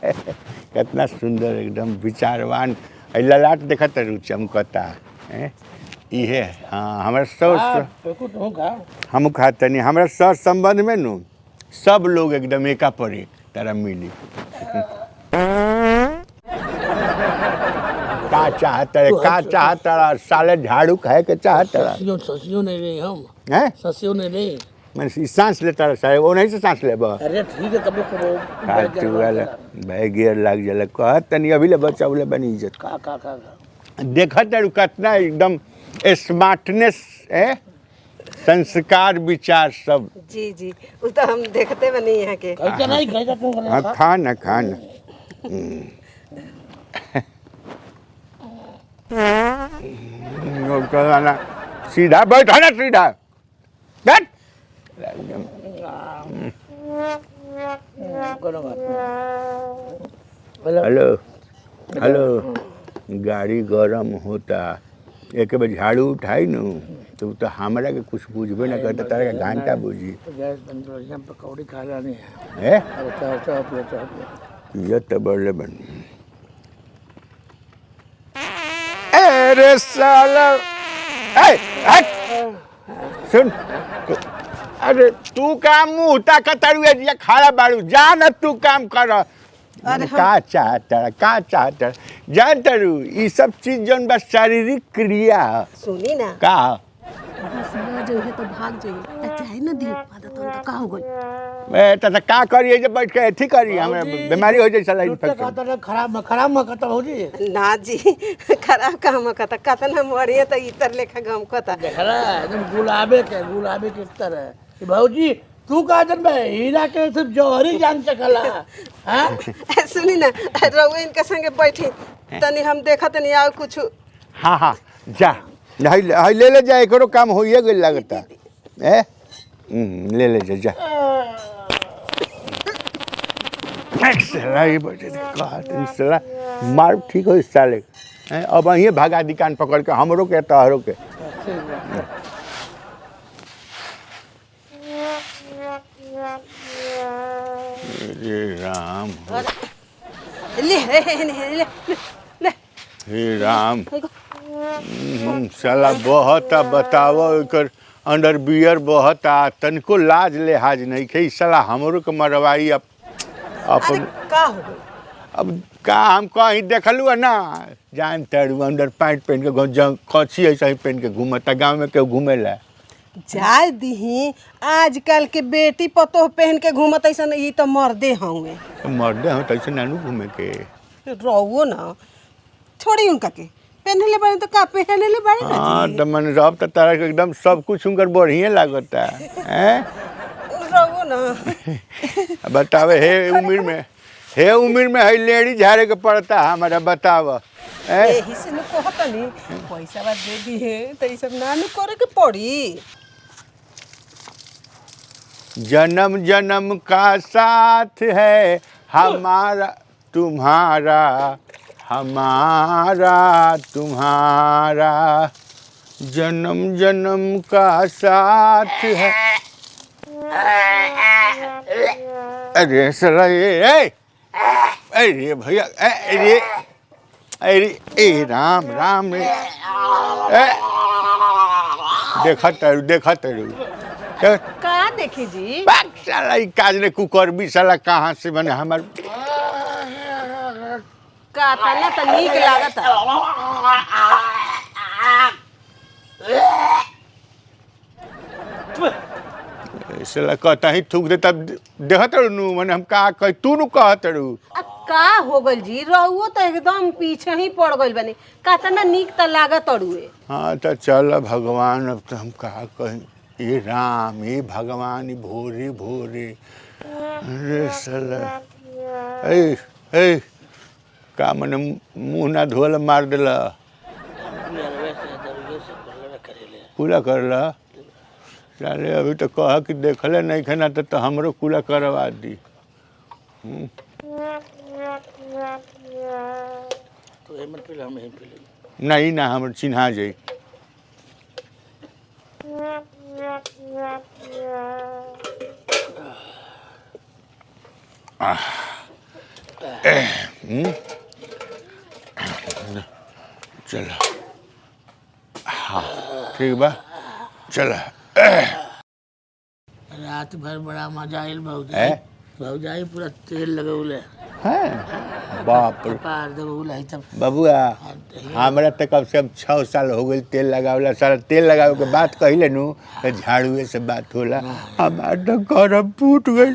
कितना सुंदर एकदम विचारवान ललाट देखत रू चमकता हैं इहे हाँ हमारे सर हम खातनी हमारे सर संबंध में नु सब लोग एकदम एका पर एक तरह मिली का चाहता साले झाड़ू खाए के चाहता ससियों नहीं रही हम हैं ससियों नहीं रही मैं सांस लेता रहा साहब वो नहीं से सांस ले बा अरे ठीक है कब फालतू वाला भाई गियर लग जाला कहत तनी अभी ले बचावले बनी इज्जत का देखत है कितना एकदम स्मार्टनेस है संस्कार विचार सब जी जी वो तो हम देखते बनी यहाँ के कैसा नहीं कैसा क्यों हाँ खाना कहना सीधा बैठा ना सीधा बैठ हेलो हेलो गाड़ी गरम होता एक बार झाड़ू उठाई न तो हमरा के कुछ बुझबे ना करता तारा के घंटा बुझी गैस बंद कर हम पकौड़ी खा लानी है अरे चाह ये तो बड़े बन अरे साला ए, हट! सुन अरे तू काम मुंह ताकतारू ये खड़ा बाड़ू जा न तू काम कर अरे का चाहता जान तारू ये सब चीज जौन बस शारीरिक क्रिया ह। सुनी ना का बस न जो है तो भाग जाइए चाहे ना दी आदत तो का हो गई ए त का करिए जे बैठ के एथी करी हमरा बीमारी हो जाई साला इन्फेक्शन खराब मकता हो जी ना जी खराब काम कता कतना मरिए तो इतर लेखा गम कता देखला एकदम गुलाबे के तरह कि भौजी तू का जन में हीरा के सिर्फ जौहरी जान सकला हां सुनी ना रहुए इनके संगे बैठी तनी हम देखा तनी आओ कुछ हाँ जा हाय ले जा एकरो काम होइए गेल लगता ए ले जा साला ये बजे का साला मार ठीक हो साले अब अहीं भागा दुकान पकड़ के हमरो के तहरो के हे राम ले ले ले हे राम साला बहुत बताओ एकर अंडर बियर बहुत तनको लाज लिहाज नहीं खे साला हमरो के मरवाई अब अरे अपन का हो गई अब का हम कहीं देखलू है ना जान तड़ू अंडर पैंट पहन के कछी ऐसा ही पहन के घूमता गाँव में केहू घूमेला जाय दीही आजकल के बेटी पतोह पहन के घूमत ऐसन ई तो मर्दे हउए मर्दे हो तैसे नानू घूमे के रहो ना छोड़ी उनका के पहनले बारे तो का पहनले बारे ना हाँ जी तो मन रब तो तारा के एकदम सब कुछ उनकर बढ़िया लागता हैं रहो ना बतावे हे उम्र में है लेडी झाड़े के पड़ता हमारा बताव यही से न कहतनी पैसा बा दे दी है तो ई सब नानू करे के पड़ी जन्म जन्म का साथ है हमारा तुम्हारा हमारा तुम्हारा जन्म जन्म का साथ है अरे साला अरे भैया अरे राम राम रे देखा तारू का देखी जी साला ई काज ने कुकर भी साला कहाँ से बने हमार का तना त नीक लागत साला कहता ही थूक दे तब देखत नु मने हम का कह तू नु कहत रू का हो गइल जी रहुओ तो एकदम पीछे ही पड़ गइल बनी का तना नीक त लागत अड़ुए हाँ तो चल भगवान अब तो हम कहा कहीं ये राम ये भगवान ये भोरे भोरे अरे साला ए का मने मुंह ना धोल मार देला कूला करला साले अभी तो कहा कि देखले नहीं खाना तो हमरो कूला करवा दी नहीं ना हम चिन्हा जाई चलो हाँ ठीक बा चलो रात भर बड़ा मजा आइल है भौजाई पूरा तेल लगौले हैं बाप रे पार दबौले है तब बबुआ हमरा तो कम से कम 6 साल हो गई तेल लगावला सारा तेल लगावे के बात कहिले नु तो झाड़ुए से बात होला हमार तो गरम फूट गई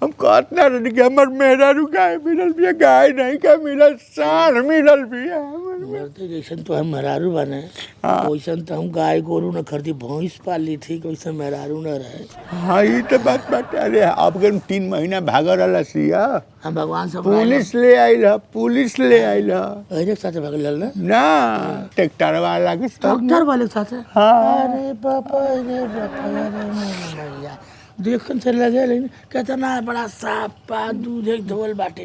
हम कहत ना रही कि हमर मेहरारू गाय मिलल बिया गाय नहीं का मिलल साढ़ मिलल बिया मरते जैसन तो हम मेहरारू बने हाँ। वैसन तो हम गाय गोरू न खरीदी भैंस पाल ली थी वैसन मेहरारू न रहे हाँ ये तो बात बाटे अरे अब के 3 महीना भागल रहला सिया हम भगवान से पुलिस ले आइल ह अरे साथ भाग लल ना ना ट्रैक्टर वाला के सब डॉक्टर वाले के साथ हाँ। अरे बापा अरे मैया देखन से लगे लेकिन कितना बड़ा साफा दूध एक धोल बाटे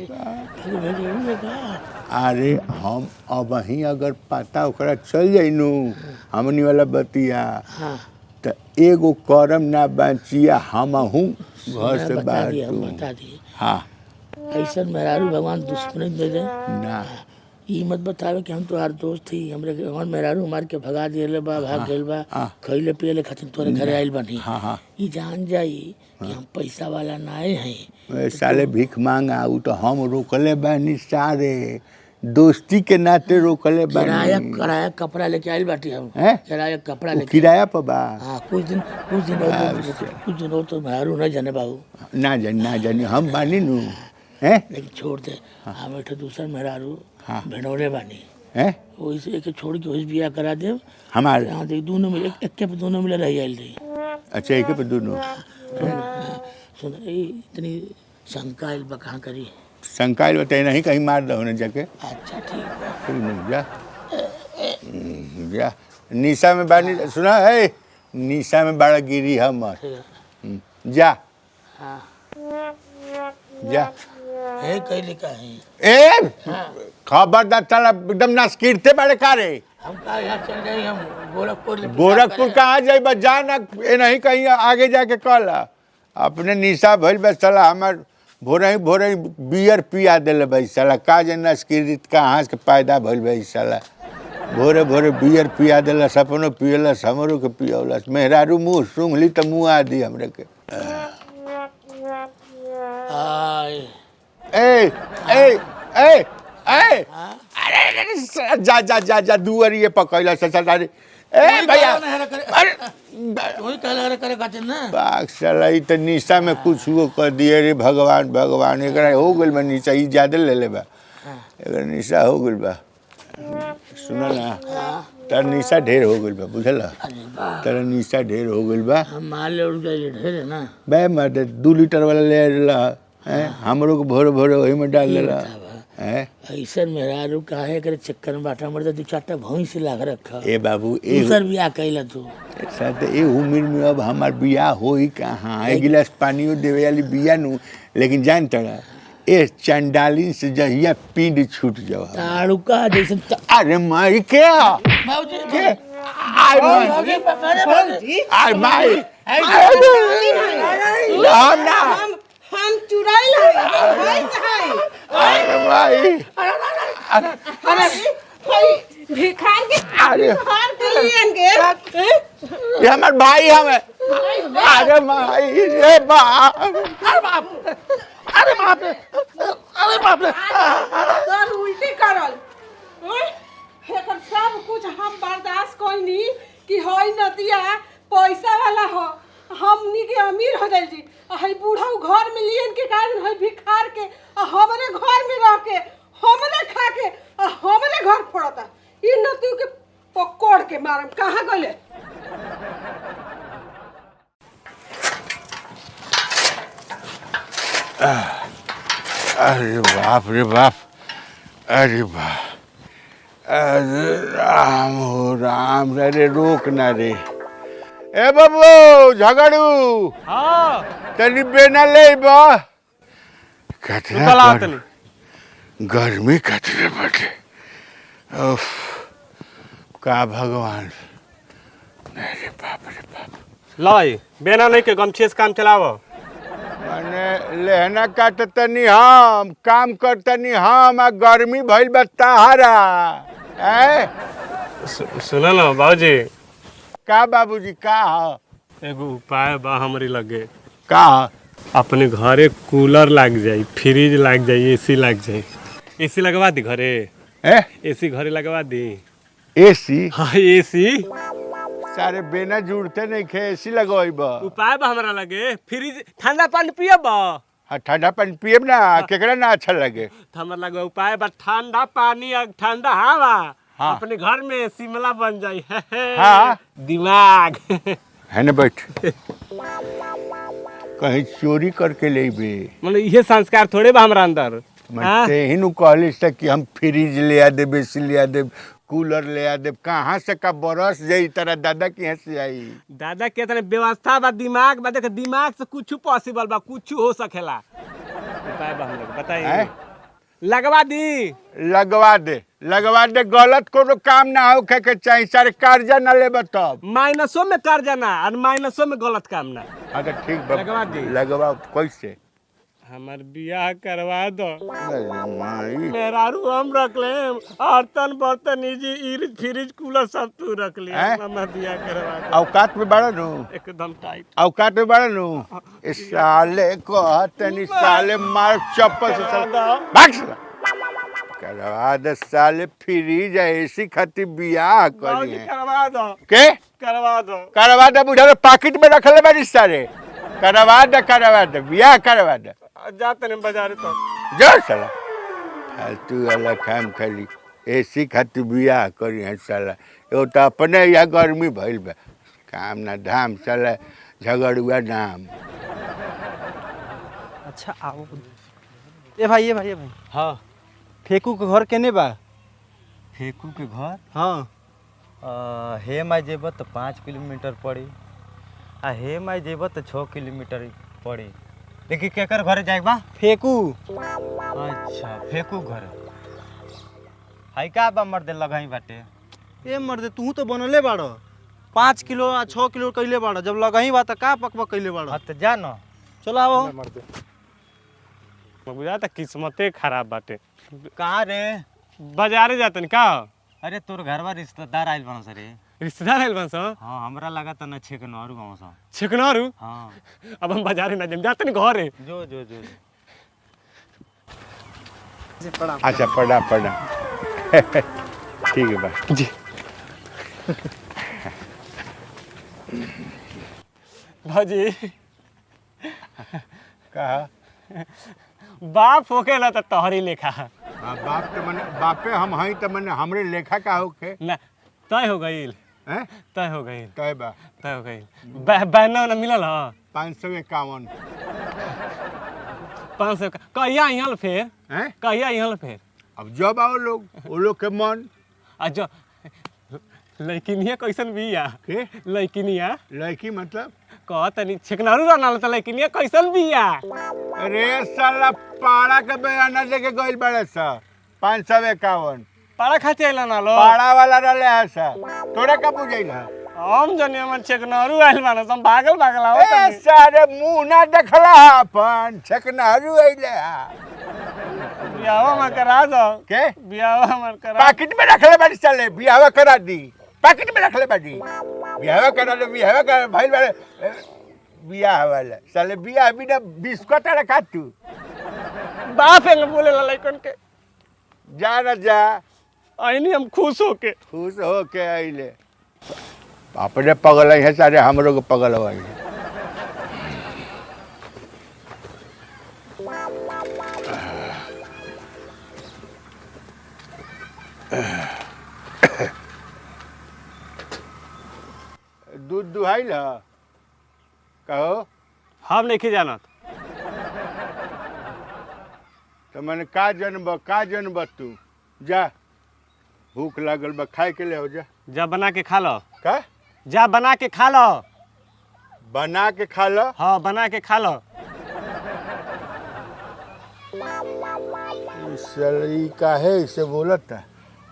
अरे हम अब ही अगर पता ओकरा चल जाइनु हमनी वाला बतिया हाँ तो एगो करम ना बचिया हमहू घर से बता बाहर दिए तू। बता दिए हाँ ऐसा मेहरारू भगवान दुश्मन दे दे ना ई मत बतावे कि हम तोहार दोस्त थी हमरे हमर मेहरारू मार के भगा दिले बा भाग गइल बा खइले पियले खातिर तोरे घरे आइल बानी ई जान जाई कि हम पैसा वाला नाए हैं साले भीख मांगा उ तो हम रोकले बानी सारे दोस्ती के नाते रोकले किराया बानी किराया कपड़ा लेके आइल बाटी हम हैं? किराया कपड़ा उ लेके किराया पर बा हाँ कुछ दिन और तो मेहरारू नहीं जाने बाबू ना जानी हम बानी नु हैं लेकिन छोड़ दे हम एक दूसर मेहरारू भेड़ोले बानी हैं वैसे एक छोड़ के वही बियाह करा दे हमारे यहाँ देख दोनों मिले एक पे दोनों मिले रही आइल रही अच्छा एक पे दोनों सुन इतनी शंका आइल बा कहाँ करी संकाल बताई नहीं कहीं मार दो ना जाके अच्छा ठीक बा ठीक नहीं जा जा निशा में बानी सुना है निशा में बड़ा गिरी हम जा हाँ जा है कहीं लिखा है ए खबरदार चला एकदम नासकीरते बड़े कारे हम कहा यहाँ चल जाए हम गोरखपुर कहाँ जाए जाना ये नहीं कहीं आगे जाके कल अपने निशा भइल बस चला हमार भोरे ही बियर पिया दिले भाई साला का जे नासकीरित कहाँ से पैदा भइल भाई साला भोरे बियर पिया दिला सपनो पियलस हमरो के पियौलस मेहरारू मुँह सूंघली तो मुँह आदि हमरे के ए ए ए ए अरे जा दुआरिये पकैला से चल ए भैया अरे वही कहले करे खातिर ना बाग साला ई त निशा में कुछ वो कर दिए रे भगवान एकरा हो गइल बा निशा ई ज्यादा ले ले बा एकरा निशा हो गइल बा सुन ना तार निशा ढेर हो गइल बा बुझला तार निशा ढेर हो गइल बा हम माल ले उड़ गए ढेर है ना बे मत 2 लीटर वाला ले आला हैं हमरो को भोरे वही में डाल देला हैं ऐसा मेहरारू काहे करे चक्कर में बाटा मरता दू चारटा भैंस लाग रखा ए बाबू ए दूसर बियाह कैला तू साथ ए उम्र में अब हमार बियाह होई कहाँ एक गिलास पानियो देवे वाली बिया नु लेकिन जान तड़ा ए चंडालिन से जहिया पिंड छूट जाओ ताड़ुका जैसे अरे माई के बाबूजी के आई माई आई माई ना हम चुराइल है अरे माई अरे भिखार के अरे भिखार के लियन के ये हमार भाई हमें अरे माई रे बाप अरे बाप रे सर उल्टी करल एकर सब कुछ हम बर्दाश्त कोइनी कि होई नदिया पैसा वाला हो हमनी के अमीर हो जाई जी हई बूढ़ा घर में लियन के कारण हई भिखार के हमरे घर में रह के हमरे खा के हमरे घर फोड़ता ई नदियों के पकड़ के मारम कहाँ गले अरे बाप रे बाप अरे बाप अरे राम हो राम रे रोक ना रे ए बाबू झगड़ू हाँ तनी बेना ले बा चला कतरा गर्मी कतरे बटे उफ का भगवान अरे बाप रे बाप लाई बेना नहीं के गमछे से काम चलाव माने लहना काटतनी हम काम करतनी हम आ गर्मी भइल बा ताहरा सुनो ना बाबूजी का बाबूजी का ह एगो उपाय बा हमरी लगे का ह अपने घरे कूलर लाग जाई फ्रिज लाग जाई एसी लाग जाई एसी लगवा दी घरे एसी घरे लगवा दी एसी हाँ एसी सारे बेना जुड़ते नहीं खे एसी लगवाइब उपाय बा हमरा लगे फ्रिज ठंडा पानी पियब हाँ ठंडा पानी पियब ना केकरा ना अच्छा लगे हमरा लगे उपाय बा ठंडा पानी और ठंडा हवा हाँ। अपने घर में शिमला बन जाई हाँ। दिमाग है ना बैठ कहीं चोरी करके ले बे मतलब ये संस्कार थोड़े बा हमरा अंदर हाँ? मैं ही कहलिस कि हम फ्रिज ले आ दे एसी ले आ दे कूलर ले आ दे कहाँ से का बरस जाई तेरा दादा के यहाँ से आई दादा के तने व्यवस्था बा दिमाग बा देख दिमाग से कुछ पॉसिबल बा कुछ हो सकेला उपाय बा हमरा बताइए लगवा दी लगवा दे गलत कोनो काम ना हो के चाहिए सारे कर्जा ना ले तब माइनसों में कर्जा ना और माइनसों में गलत काम ना हाँ तो ठीक बा लगवा दी। लगवा कैसे हमार बियाह करवा दो। माई मेहरारू हम रख ले, बर्तन बर्तन निजी फ्रिज कूलर सब तू रख ले। हैं? हमार बियाह करवा दो औकात में बड़ा नु एकदम टाइट। औकात में बड़ा नु इस साले को तनी साले मार चप्पल से करवा दो। भाग साला। करवा दे साले फ्रीज एसी खातिर बियाह करी बाबूजी है करवा दो, के करवा दो। करवा दे बुढ़ा पाकिट में रखले बारी सारे करवा दे बियाह करवा दे जाते नहीं बाजार तो। जो साला फालतू वाला काम खाली एसी खातिर बियाह करी है साला एगो तो अपने यहाँ गर्मी भइल बा काम ना धाम साला झगड़ुआ नाम अच्छा आओ। ए भाई हाँ फेकू के घर केने बा? फेकू के घर हाँ हे माई जेब तो 5 किलोमीटर पड़ी आ हे माई जेब तो 6 किलोमीटर पड़ी लेकिन केकर घरे जाए बा? फेकू। अच्छा फेकू घर हाई का बा मर्दे लगाई बाटे। ए मर्दे तू तो बनले बाड़ 5 किलो आ 6 किलो कैले बाड़, जब लगही बा त का पकवा कैले बाड़? हाँ तो जा न चलो आओ। बुझाता किस्मते खराब बाटे। कहाँ रे? बाजारे जातन का? अरे तोर घरवा रिश्तेदार आइल बन रे। रिश्तेदार आइल बन सा? हाँ हमरा लगा त न छेकनहरू गाँव सा। छिकनारू? हाँ अब हम बाजारे ना जाम, जातन घरे। जो जो जो अच्छा पढ़ा ठीक है बा जी भाजी कहा बाप होकेला त तोहरी लेखा बाप तो मने बापे हम हई तो मने हमरे लेखा का होके ना तय हो गईल, हैं तय हो गईल, तय बा तय हो गईल। बैना ना मिलल ह 551 500 कहिया यहाँ फेर, हैं कहिया यहाँ फेर। अब जब आओ लोग वो लोग के मन आ जो लड़किनिया कैसन बिया? के लड़किनिया लड़की मतलब कह तनी छिकनारू रहना त लड़किनिया कैसन बिया? अरे साला पाड़ा के बयाना लेके गइल बड़े सा 551 पारा खाती आइला ना लो। पाड़ा वाला रहले है सा तोरा का बुझाइल है हम जने हमर छिकनारू आइल बाना हम भागल आओ ए तनी। सारे मुंह ना देखला अपन छकनारू आइले है बियावा में करा दो के बियावा में करा। पैकेट में रखले बाड़ी साले बियाह करा दी पैकेट में रखले बाड़ी बियाह करा दे बियाह कर भाई वाले बियाह वाला साले बियाह बिना बिस्कुट रखा तू बाप है बोले ला लइकन के जा ना जा आईनी हम खुश होके। खुश हो के आइले अपने पगल है सारे हमरो के पगल हो दूध दुहाइल ह कहो हम नहीं जानत तो मैंने का जनब तू जा भूख लागल बा खाए के ले हो जा जा बना के खा लो, का जा बना के खा लो। बना के खा लो हाँ बना के खा लो। सही काहे इसे बोलत है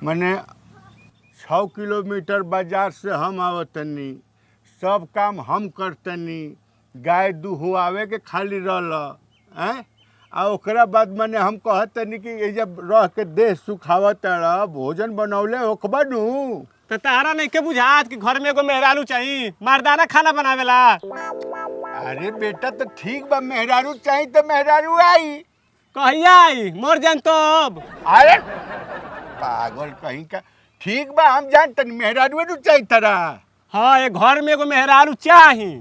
मैंने 6 किलोमीटर बाजार से हम आवतनी सब काम हम करतनी गाय दुहवावे के खाली रहल हैं आ ओकरा बाद मैंने हम कहतनी कि ये जब रह के देह सुखावत रह भोजन बनौले ओखबा नु तो तारा नहीं के बुझात कि घर में एगो मेहरारू चाहिए मर्दाना खाना बनावेला। अरे बेटा तो ठीक बा मेहरारू चाहिए तो मेहरारू आई कहिया आई मोर जान तो अब। अरे पागल कहीं का ठीक बा हम जानतनी मेहरारू नु चाहिए तरा हाँ ये घर में एगो मेहरारू चाही।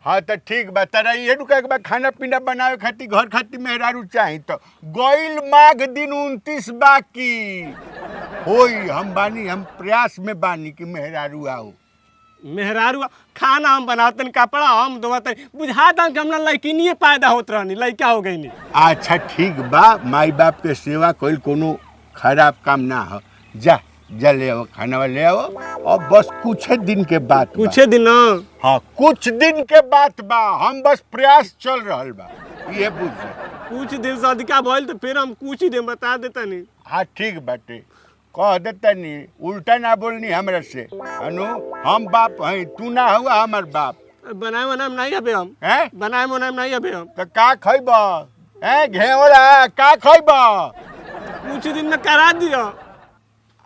हाँ तो ठीक बा तरा ये रुका के बा खाना पीना बनावे खातिर घर खातिर मेहरारू चाहिए तो गइल माघ दिन 29 बाकी होई हम बानी हम प्रयास में बानी कि मेहरारू आओ मेहरारू खाना हम बनातन कपड़ा हम धोतन बुझाता कि हमरा लड़किनिए पैदा होत रहनी लड़का हो गई। अच्छा ठीक बा माई बाप के सेवा कइल कोनो खराब काम ना हो जा जा ले आओ खाना ले आओ और बस कुछ दिन के बात बा। कुछ दिन हाँ कुछ दिन के बात बा हम बस प्रयास चल रहल बा ये बुझ कुछ दिन से अधिका भइल तो फिर हम कुछ ही दिन बता देतनी। हाँ ठीक बाटे कह देतनी उल्टा ना बोलनी हमरा से अनु हम बाप हैं तू ना हुआ हमार बाप बनाए बनाए नहीं अबे हम हैं बनाए बनाए नहीं अबे हम तो का खइब ए घेवड़ा का खइबा? कुछ दिन में करा दियो।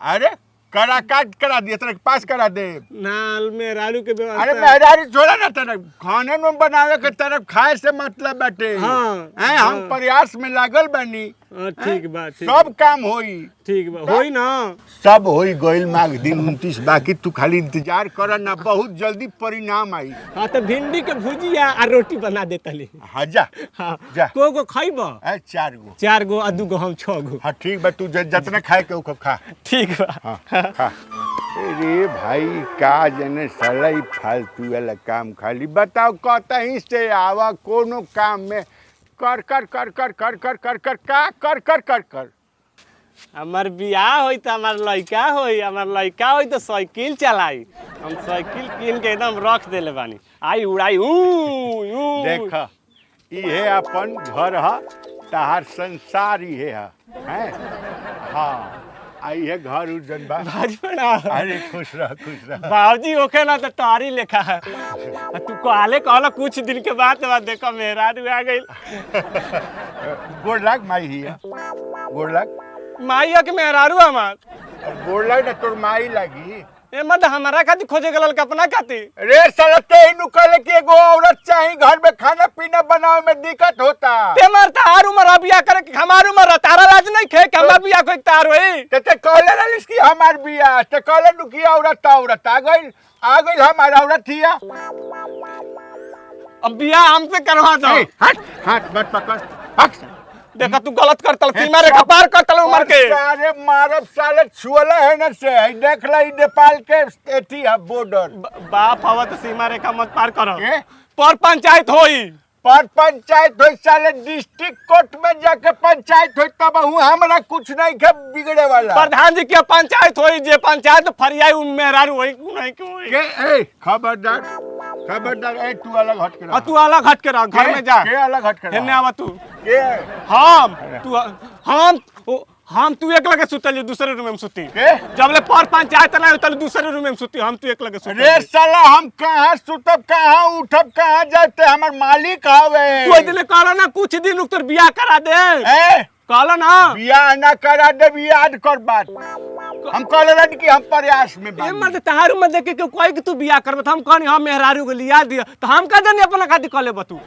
अरे करा काट करा दिए तेरे पास करा दे। नाल में रालू के व्यवस्था। अरे मेहरारी छोड़ा ना तेरे खाने में बनावे के तरफ खाए से मतलब बाटे। हाँ, हैं हम प्रयास में लागल बानी। ठीक बा ठीक सब काम होई। ठीक बा होई ना। सब होई गइल माघ दिन 29 बाकी तू खाली इंतजार कर ना बहुत जल्दी परिणाम आई। हाँ तो भिंडी के भुजिया और रोटी बना देता ले। हाँ जा हाँ जा। को खइबा? 4 गो। 4 गो और 2 गो हम 6 गो। हाँ ठीक बा तू जितना खाए के ओको खा। ठीक बा। हाँ खा। अरे भाई का जने साला ही फालतू वाला काम खाली बताओ कतहीं से आवा कोनो काम में कर कर कर कर कर कर कर कर का कर कर कर कर। हमार बियाह होई तो हमार लड़का होई, हमार लड़का होई तो साइकिल चलाई। हम साइकिल कीन के एकदम रख देले बानी। आई उड़ाई देख इहे अपन घर ह तहार संसार इहे है। हाँ आई है घर उजन बा। भाजपा अरे खुश रह बाबूजी ओके ना तो तारी लेखा है। तू कहले कहला कुछ दिन के बाद देखो मेहरा आ गई। गोड़ लाग माई ही है गोड़ लाग माइया के मेहरारू हमार गोड़ लाग ना तोर माई लागी। ए मत हमारा खातिर खोजे गलल कपना खातिर। रे साला ते नु कहले कि एगो औरत चाहिए घर में खाना पीना बनावे में दिक्कत होता। ते मर तार उमर बियाह करे के हमार उमर तारा लाज नहीं खे के हमार बियाह कोई तार होई। ते कहले रलिस कि हमार बियाह ते कहले नु कि औरत आ गइल हमार औरत हिया। अब बियाह हमसे करवा दो। हट हाथ मत पकड़ हट। देखा तू गलत करतल सीमा रेखा पार करतल उमर के। सारे मारब साले छुअले है न से देख ले नेपाल के एथी है बॉर्डर। बाप हवा तो सीमा रेखा मत पार करो। के? पर पंचायत होई। पर पंचायत होई साले डिस्ट्रिक्ट कोर्ट में जाके पंचायत होई तब हमरा कुछ नहीं के बिगड़े वाला। प्रधान जी के पंचायत होई जे पंचायत फरियाई उन मेहरारू होई नहीं के होई। के ए खबरदार ए तू अलग हट के रह। तू अलग हट के रह घर में जा। के अलग हट के रह। हेने आवा तू। के हम तू एक लगे सुतल दूसरे रूम में सुती। के? जब ले पर पंचायत ना होतल दूसरे रूम में सुती हम तू एक लगे सुती। रे साला हम कहां सुतब कहां उठब कहां जाते हमर मालिक हवे। तू दिले कहला ना कुछ दिन रुक तोर बियाह करा दे। ए कहला ना बियाह ना करा दे याद कर बात। हम कहले रही कि हम प्रयास में ए मत तहारू में देख के कोई कि तू बियाह करब हम कहनी हम मेहरारू को लिया दिया तो हम का जानी अपना खातिर कहले बतू।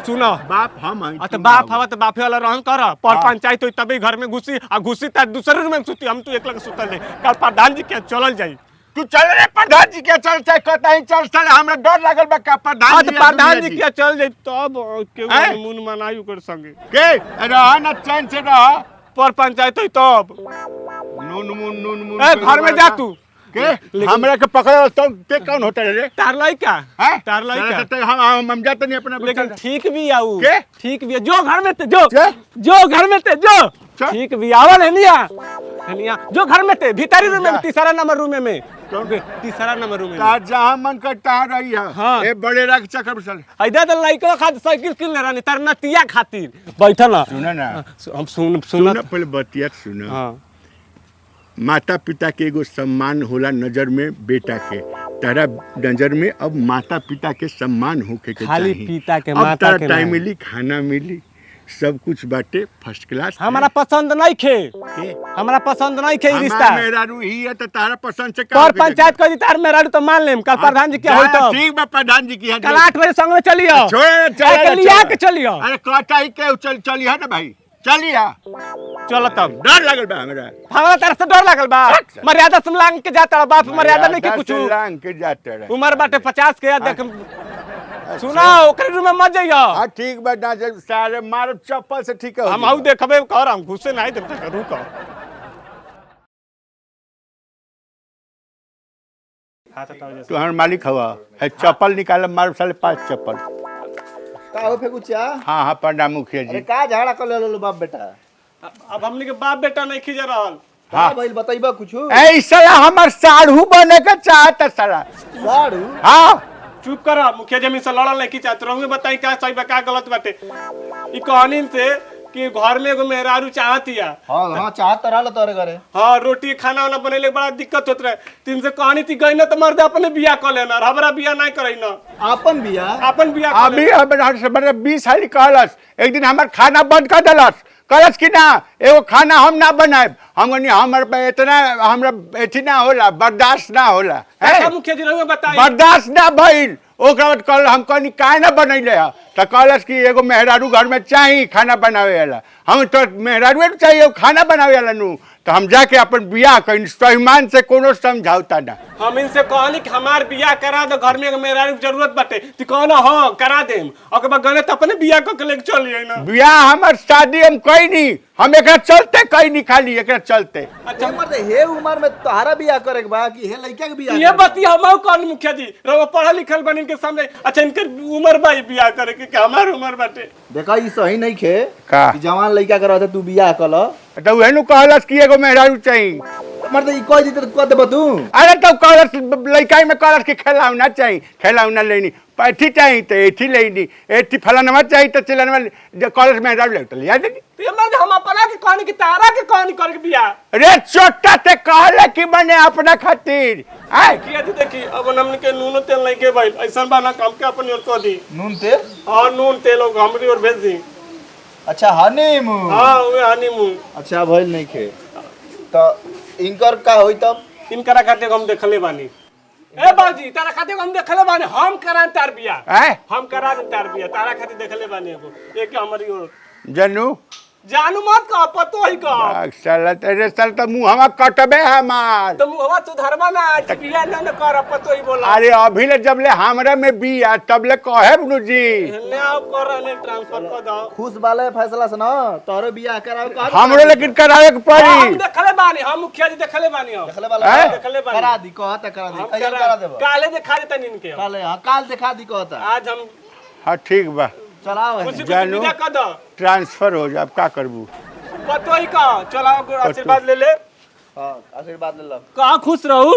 सुनो बाप हम हैं। अच्छा बाप हवा तो बापे वाला रहन कर पर पंचायत होई तभी घर में घुसी आ घुसी त दूसरे रूम में सुती हम तू एक लगे सुतल ले। कल प्रधान जी के चलल जाई। तू चल रे प्रधान जी के चल चाहे कतहीं चल साला हमरा डर लागल बा का प्रधान जी। प्रधान जी के चल जाई तब के मुन मनायु कर संगे के रह ना चैन से रह। पर पंचायत होई तब नून मुन ए घर में जा तू के हमरा के पकड़े तो ते कौन होता रे? तार लइका हैं तार लइका ते हम जाते नहीं अपना लेकिन ठीक भी आऊ के? ठीक भी है। जो घर में ते जो के? जो घर में ते जो क्या? ठीक भी आवल है निया जो घर में ते भीतरी रूम में तीसरा नंबर रूम में तीसरा नंबर रूम में तार जहां मन करता रही है। हाँ। ए बड़े रख चक्कर चल ऐदा तो लइका खातिर साइकिल किन ले रानी तार नतिया खातिर बैठल ना सुना ना हम सुन पहले बतिया सुना। हां माता पिता के एगो सम्मान होला नजर में बेटा के तारा नजर में अब माता पिता के सम्मान होके के खाली चाहिए। पिता के अब माता तारा के टाइम नहीं। मिली खाना मिली सब कुछ बाटे फर्स्ट क्लास। हमारा पसंद नहीं खे के? हमारा पसंद नहीं खे ई रिश्ता हमार मेहरारू ही है तो तारा पसंद से पर पंचायत कर दी तार मेरा तो मान लेम कल प्रधान जी के होई तो ठीक बा प्रधान जी की यहाँ कल 8 बजे संग में चलियो छोड़ कल लिया के चलियो। अरे कटा ही के चलिए ना भाई चलिए चलो तब डर लगल बा हमरा। हमारा तरफ से डर लागल बा मर्यादा से लांग के जाता बाप मर्यादा नहीं के कुछ लांग के जाते रहे। उम्र बाटे 50 के देख सुना ओकरे रूम में मत जाइयो। हाँ ठीक बा ना सारे मार चप्पल से ठीक है। हम आउ देखबे कर हम घुसे नहीं देब तक रुको तुम्हार मालिक हवा है चप्पल निकाल मार साले 5 चप्पल। का हो फेकुचिया? हाँ प्रणाम मुखिया अरे जी। का झगड़ा कर लेलो बाप बेटा? अब हमनी के बाप बेटा नहीं खिजे रहल। का भइल बताइबा कुछु? ए साला हमार साढ़ू बने के चाहता साला। साड़ू? हाँ चुप कर मुखिया जमीन से लड़ल नहीं की चाहत रहूंगे बताई का सही बा का गलत बाटे ई कहानी से कि घर में एगो मेहरारू चाहतिया। हाँ हाँ चाहत तो रहल तोरे घरे। हाँ रोटी खाना वाना बनेले बड़ा दिक्कत होत रहे। तीन से कहानी थी गई ना तो मर्द अपने बियाह कर लेना, हमरा बियाह नहीं करई ना। आपन बिया अपन बियाह कर अभी लेना। हमारे 20 साल कहलस, एक दिन हमार खाना बंद कर दिलस, कहलस कि ना एगो खाना हम ना बनाए। हम कहनी हमर पे इतना हमरा एथी ना होला, बर्दाश्त ना होला। अच्छा मुखिया जी रहुए बताई। बर्दाश्त ना भइल, ओकरा बाद कल हम कहनी काहे ना बनैले है, तो कहलस कि एगो मेहरारू घर में चाहिए खाना बनावे वाला। हम तो मेहरारू चाहिए खाना बनावे वाला नु, तो हम जाके अपन बियाह कहीं स्वाभिमान से कोनो समझौता ना। हम इनसे कहनी कि हमार बियाह करा दो, घर में एगो मेहरारू की जरूरत बाटे। तो कहना हाँ करा देम, ओकर बाद गने तो अपने बियाह कर के लेके चलिए ना। बियाह हमार शादी हम कहीं नहीं, हम एकरा चलते कहीं नहीं, खाली एकरा चलते। अच्छा मर्दे हे उम्र में तोहरा बिया करे के बा कि हे लड़का के बिया ये बती हम कौन मुखिया जी रहो पढ़ा लिखल बन इनके सामने। अच्छा इनके उम्र भाई बियाह करे के हमार उम्र बाटे। देखा ई सही नहीं खे का? कि जवान लड़का के रहते तू बिया कल। तो वह नु कहलस कि एगो मेहरारू चाहिए। मर्दे ई कह दी तो कह देबो तू। अरे तो कहलस लड़का में कहलस कि खिलौना चाहिए, खिलौना लेनी, पैठी चाहिए तो एथी लेनी, एथी फलाना चाहिए तो चलनवा जो कहलस मेहरारू लगता लिया देनी। तो ये मर्द हम अपना के कहानी की तारा के कहानी करे के बियाह। अरे छोटा ते कहले कि बने अपना खातिर। आय किया जी देखी अब हमन के नून तेल नहीं के भाई ऐसा बाना काम के अपन और को दी। नून तेल हां नून तेल हमरी और भेज दी। अच्छा हनीमून। हां वे हनीमून। अच्छा भइल नहीं खे तो इनकर का होई तब। इनकरा खाते हम देखले बानी। ए बाजी तारा खाते हम देखले बानी, हम करान तार बियाह। आय हम करा दे तार बियाह, तारा खाते देखले बानी एगो एक हमारी और जनू जानू मत का पतो ही का। साला तेरे साल तो मुंह हवा कटबे हमार। तुम हवा सुधरवा ना बियाह ना न कर पतो ही बोला। अरे अभी ले जब ले हमरा में बिया तब ले कहे बुनु जी ने आप कर ने ट्रांसफर कर दो। खुश वाले फैसला से ना तोरे बिया करावे का। हमरो लेकिन करावे के हम पड़ी। देखले बानी, हम मुखिया जी देखले बानी हम। देखले वाला देखले बानी। करा दी कहता करा दी हम कहिया करा देबो। काले दिखा देता इनके। काले हां काल दिखा दी कहता। आज हम हाँ ठीक बा, चलाओ खुशी जानू। विदा कर दो। ट्रांसफर हो जा, अब का करबू। पतो ही का चलाओ आशीर्वाद ले ले। हां आशीर्वाद ले लो। कहाँ खुश रहू,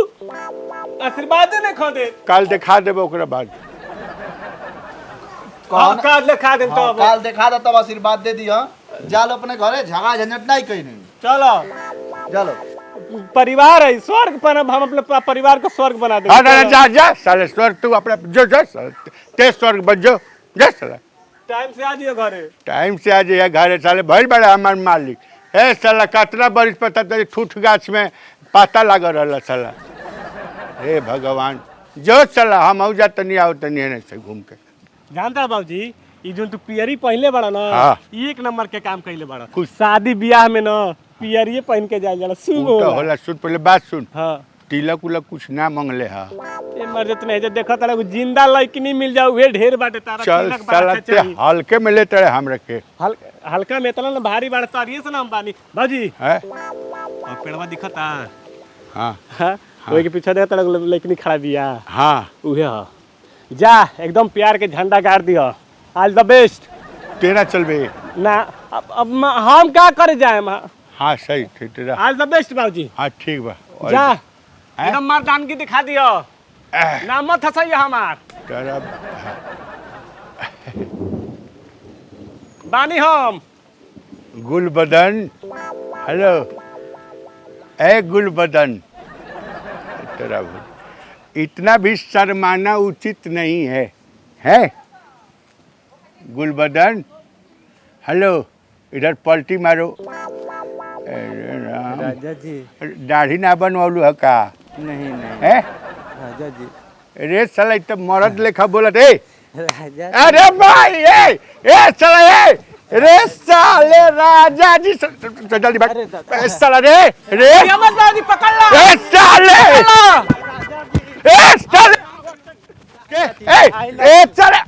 आशीर्वाद ने खो दे। कल दिखा देबो ओकरा बाद। हाँ, काल दिखा दे तो अब। काल दिखा दे तब आशीर्वाद दे दियो। जालो अपने घरे झगड़ा झंझट नहीं कहीं नहीं। चलो चलो परिवार है स्वर्ग पर, अब हम अपने परिवार को स्वर्ग बना हाँ देंगे। जा जा साले स्वर्ग तू अपना जो जो ते स्वर्ग बन जो जा साला। टाइम से आ जाइए घरे। टाइम से आ जाइए घरे साले, भइल बड़ा हमार मालिक। हे साला कतना बरिस पता तेरे ठूठ गाछ में पाता लागल रहला साला। हे भगवान जो साला हम आउ जा तनी आओ तनी एने से घूम के। जानता बाबूजी ये जो तू पियरी पहले बड़ा ना, हाँ। एक नंबर के काम कैले बड़ा। खुश। शादी ब्याह में ना पियरी पहन के जाए जाला शुभ उ तो होला। होला, सुन पहले बात सुन। हाँ तिलक उलक कुछ ना मंगले हा। ये मर्द नहीं जे देखा तारा जिंदा लड़की मिल जाओ वे ढेर बाटे तारा। चल तिलक साला बाटे ते चाहिए। हल्के में लेते रहे हमरा के। हल्का में इतना ना भारी बाटे तारिये से ना हम बानी बाजी। है और पेड़वा दिखता हाँ हाँ ओए के पीछे देखा तारा लड़की खड़ा बिया। हाँ उहे हा जा एकदम प्यार के झंडा गाड़ दिया। ऑल द बेस्ट। तेरा चलबे ना अब हम क्या करे जाए। हाँ सही ठीक तेरा। ऑल द बेस्ट बाबूजी। हाँ ठीक बा। और जा हैं? एकदम मर्दानगी दिखा दियो। ना मत हंसाइए हमार तेरा बानी हम। गुलबदन हेलो ए गुलबदन तेरा इतना भी शर्माना उचित नहीं है गुलबदन हेलो इधर पलटी मारो। अरे राम, राजा जी दाढ़ी ना बनवालू है का नहीं नहीं है राजा जी रे साला इत मरद लेखा बोलत है। राजा अरे भाई ए साला रे साले राजा जी जल्दी बात साला रे अहमद बाबूजी पकड़ ला। ए साले ए साले ए साले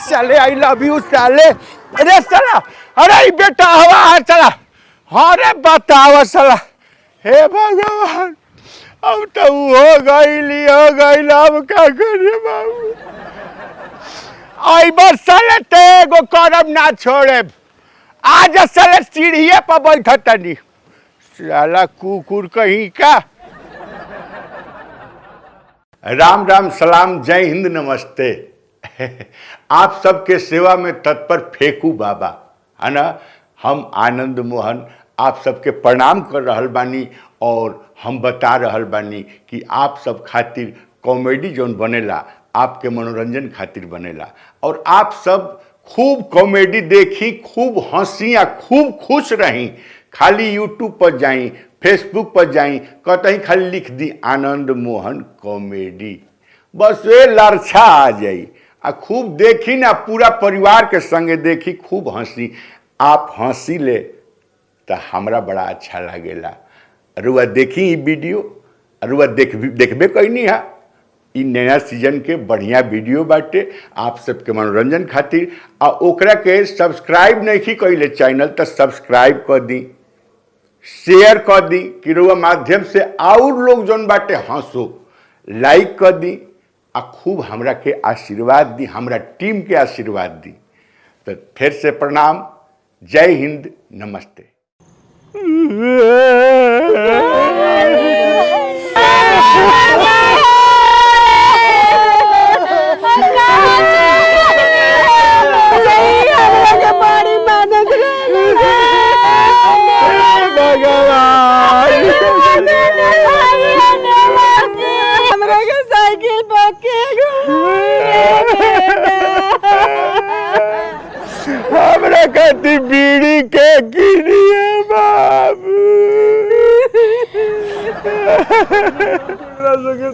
साले आई लव यू साले। अरे साला अरे बेटा हवा साला अरे बतावा साला। हे भगवान अब तो हो गई अब क्या करे बाबू। आई बस साले ते एगो करम ना छोड़े। आज साले सीढ़िए पर बैठत तनी साला कुकुर कहीं का। राम राम सलाम जय हिंद नमस्ते। आप सबके सेवा में तत्पर फेकू बाबा। है ना। हम आनंद मोहन आप सबके प्रणाम कर रहल बानी और हम बता रहल बानी कि आप सब खातिर कॉमेडी जोन बनेला आपके मनोरंजन खातिर बनेला और आप सब खूब कॉमेडी देखी, खूब हंसी आ खूब खुश रही। खाली यूट्यूब पर जाई, फेसबुक पर जाई, कतहीं खाली लिख दी आनंद मोहन कॉमेडी, बस वे लरछा आ जाई आ खूब देखी ना, पूरा परिवार के संगे देखी, खूब हंसी। आप हंसी ले तो हमरा बड़ा अच्छा लागेला। रुआ देखी ई वीडियो, रुआ देखबे कैनी है। ई नया सीजन के बढ़िया वीडियो बाटे आप सबके मनोरंजन खातिर। आ ओकरा के सब्सक्राइब नहीं कैले चैनल तो सब्सक्राइब कर दी, शेयर कर दी कि रुआ माध्यम से और लोग जौन बाटे हंसो, लाइक कर दी आ खूब हमरा के आशीर्वाद दी, हमरा टीम के आशीर्वाद दी। तो फिर से प्रणाम, जय हिंद, नमस्ते। साइकिल हमरा खातिर बीड़ी के गिरिए बाबू,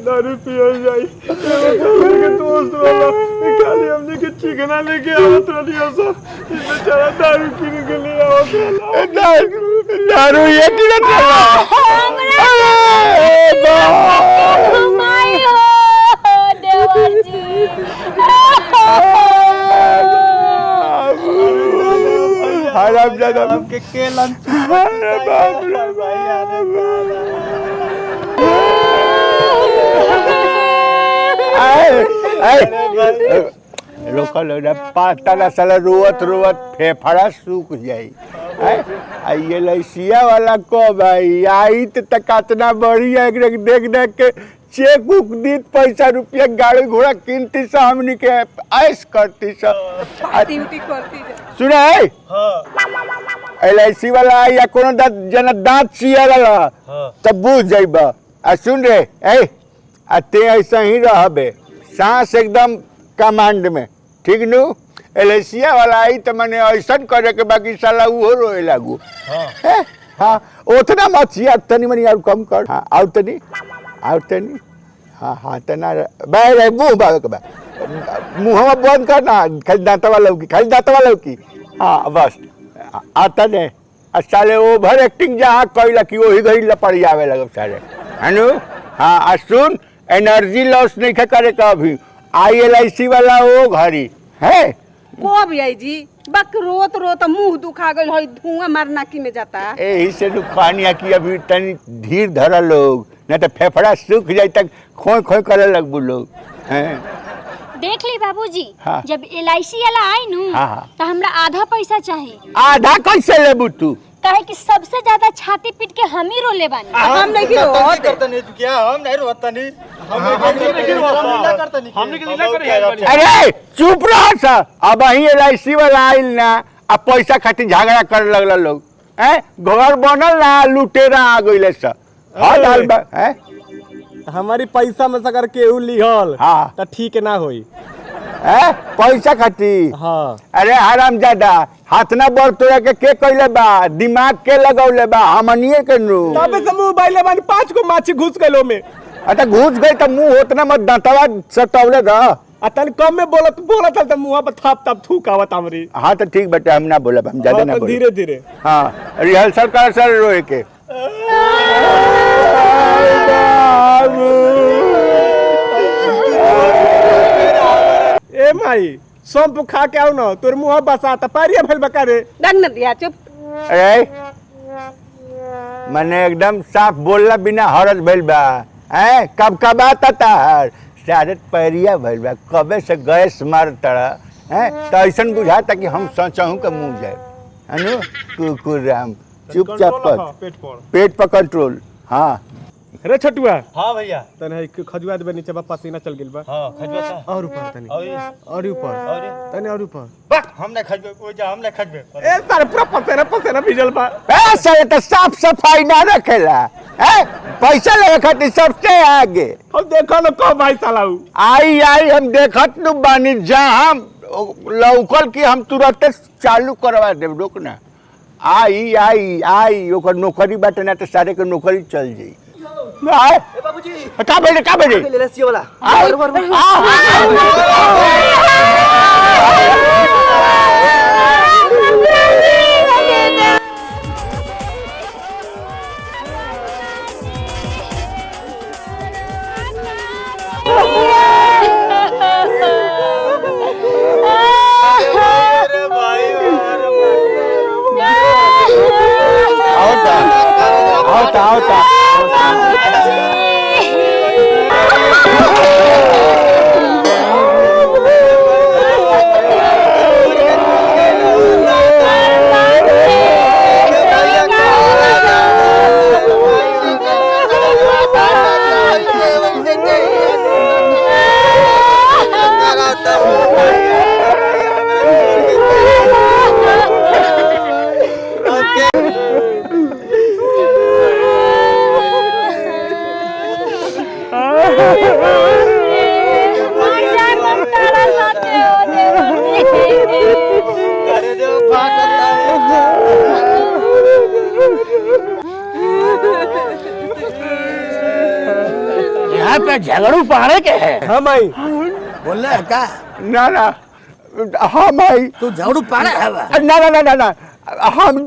दारू पियल जाई के दोस्त वाला खाली हमने के चिकना लेके आवत रहियो सब, बेचारा दारू किन के ले आवत रहा। दारू ये किन रहा हराम ज्यादा के केलन लोकल पाता साला रोवत रोवत फेफड़ा सूख जाई। ये लैसिया वाला कब आई तो कितना बढ़िया देख देख के चेक उक दी, पैसा रुपया गाड़ी घोड़ा कीनती सा, हमनी के ऐश करती सा। सुना है LIC वाला या कोनो जना दांत चिया वाला तब बुझ जाइबा। आ सुन रे ते ऐसा ही रहबे, सांस एकदम कमांड में, ठीक नु। LIC वाला आई तो मैंने ऐसा करे के बाकी साला वो रोए लागू। हाँ उतना मत चिया, तनी मनी और कम कर। हाँ और तनी हाँ तना बाय मुँह बावे के बा, मुँह बंद करना, खाली दांतवा लौकी, खाली दांतवा लौकी। हाँ बस आता ने साले ओवर एक्टिंग जहाँ कैला कि वही घड़ी लपड़ी आवे लगे सारे, है नु। हाँ आ सुन, एनर्जी लॉस नहीं करे कभी। LIC वाला वो घड़ी है को भी जी बक रोत रोत मुंह दुखा गइल है, धुआं मारना की में जाता। यही से दुकानिया की अभी तनी धीर धरा लोग, नहीं तो फेफड़ा सूख जाए तक खोई खोई करे लगबू लोग। देख ली बाबूजी, हाँ। जब LIC वाला आई नु हाँ। तो हमरा आधा पैसा चाहिए। आधा कैसे लेबू तू? कहे कि सबसे ज्यादा छाती पीट के हम ही रोले बानी। हम नहीं करते नहीं क्या, हम नहीं रोता नहीं, अरे चुप रह सा। अब ही LIC वाला आइल ना, अब पैसा खातिर झगड़ा करे लगला लोग। घर बनल ना, लुटेरा आ गइले सा। हमारी पैसा में से अगर केहू लिहल हाँ तो ठीक ना होई। पैसा खातिर? हाँ। अरे हराम ज्यादा हाथ ना बढ़ तोरा के कइले बा, दिमाग के लगौले बा, हमनिए के नु। तबे से मोबाइल में 5 को माछी घुस गइलो में। अच्छा घुस गई तो मुंह उतना मत दांतवा सटौले रह। तन कम में बोलत तो मुंह पर थाप थाप थूक आवत हमरी। हाँ तो ठीक बेटा, हम ना बोलब, हम ज्यादा ना बोलब। धीरे धीरे। हाँ रिहर्सल कर सर रोए के। ए माई सौंप खा के आओ ना, तोर मुंह बसा त पारिया भइल बका रे। डंग न दिया चुप। अरे मैंने एकदम साफ बोलला बिना हरज भइल बा। कब कब आता तार सारे पैरिया भइल बा, कबे से गैस मार तड़ा तो ऐसा बुझाता कि हम सोचहूँ के मुँह जाए, है नु। कुकुर राम चुपचाप कर, पेट पर कंट्रोल। हाँ रे छोटुआ हाँ भैया तने है खजुआ देबे नीचे बा पसीना चल गेल बा हाँ खजबे तो और ऊपर तनी और ऊपर और तनी और ऊपर बक हम नहीं खजबे ओ जा हम नहीं खजबे ए सारे पूरा पसेना भिजल बा ऐसे तो साफ सफाई ना रखेला है, पैसा लेवे खातिर सबसे आगे। हम देखो न को भाई साला उ आई हम देखत नु बानी जाम लौकल की हम तुरंत चालू करवा देब, रुक ना। आई ओकर नौकरी बाटे ना तो सारे के नौकरी चल जाई। आए बाबूजी का बेटे ले रसिया वाला होता यहाँ पे झगड़ू पहाड़े के है। हां भाई बोल रहे का ना हाँ भाई तू झगड़ू पहाड़े है बा? ना हम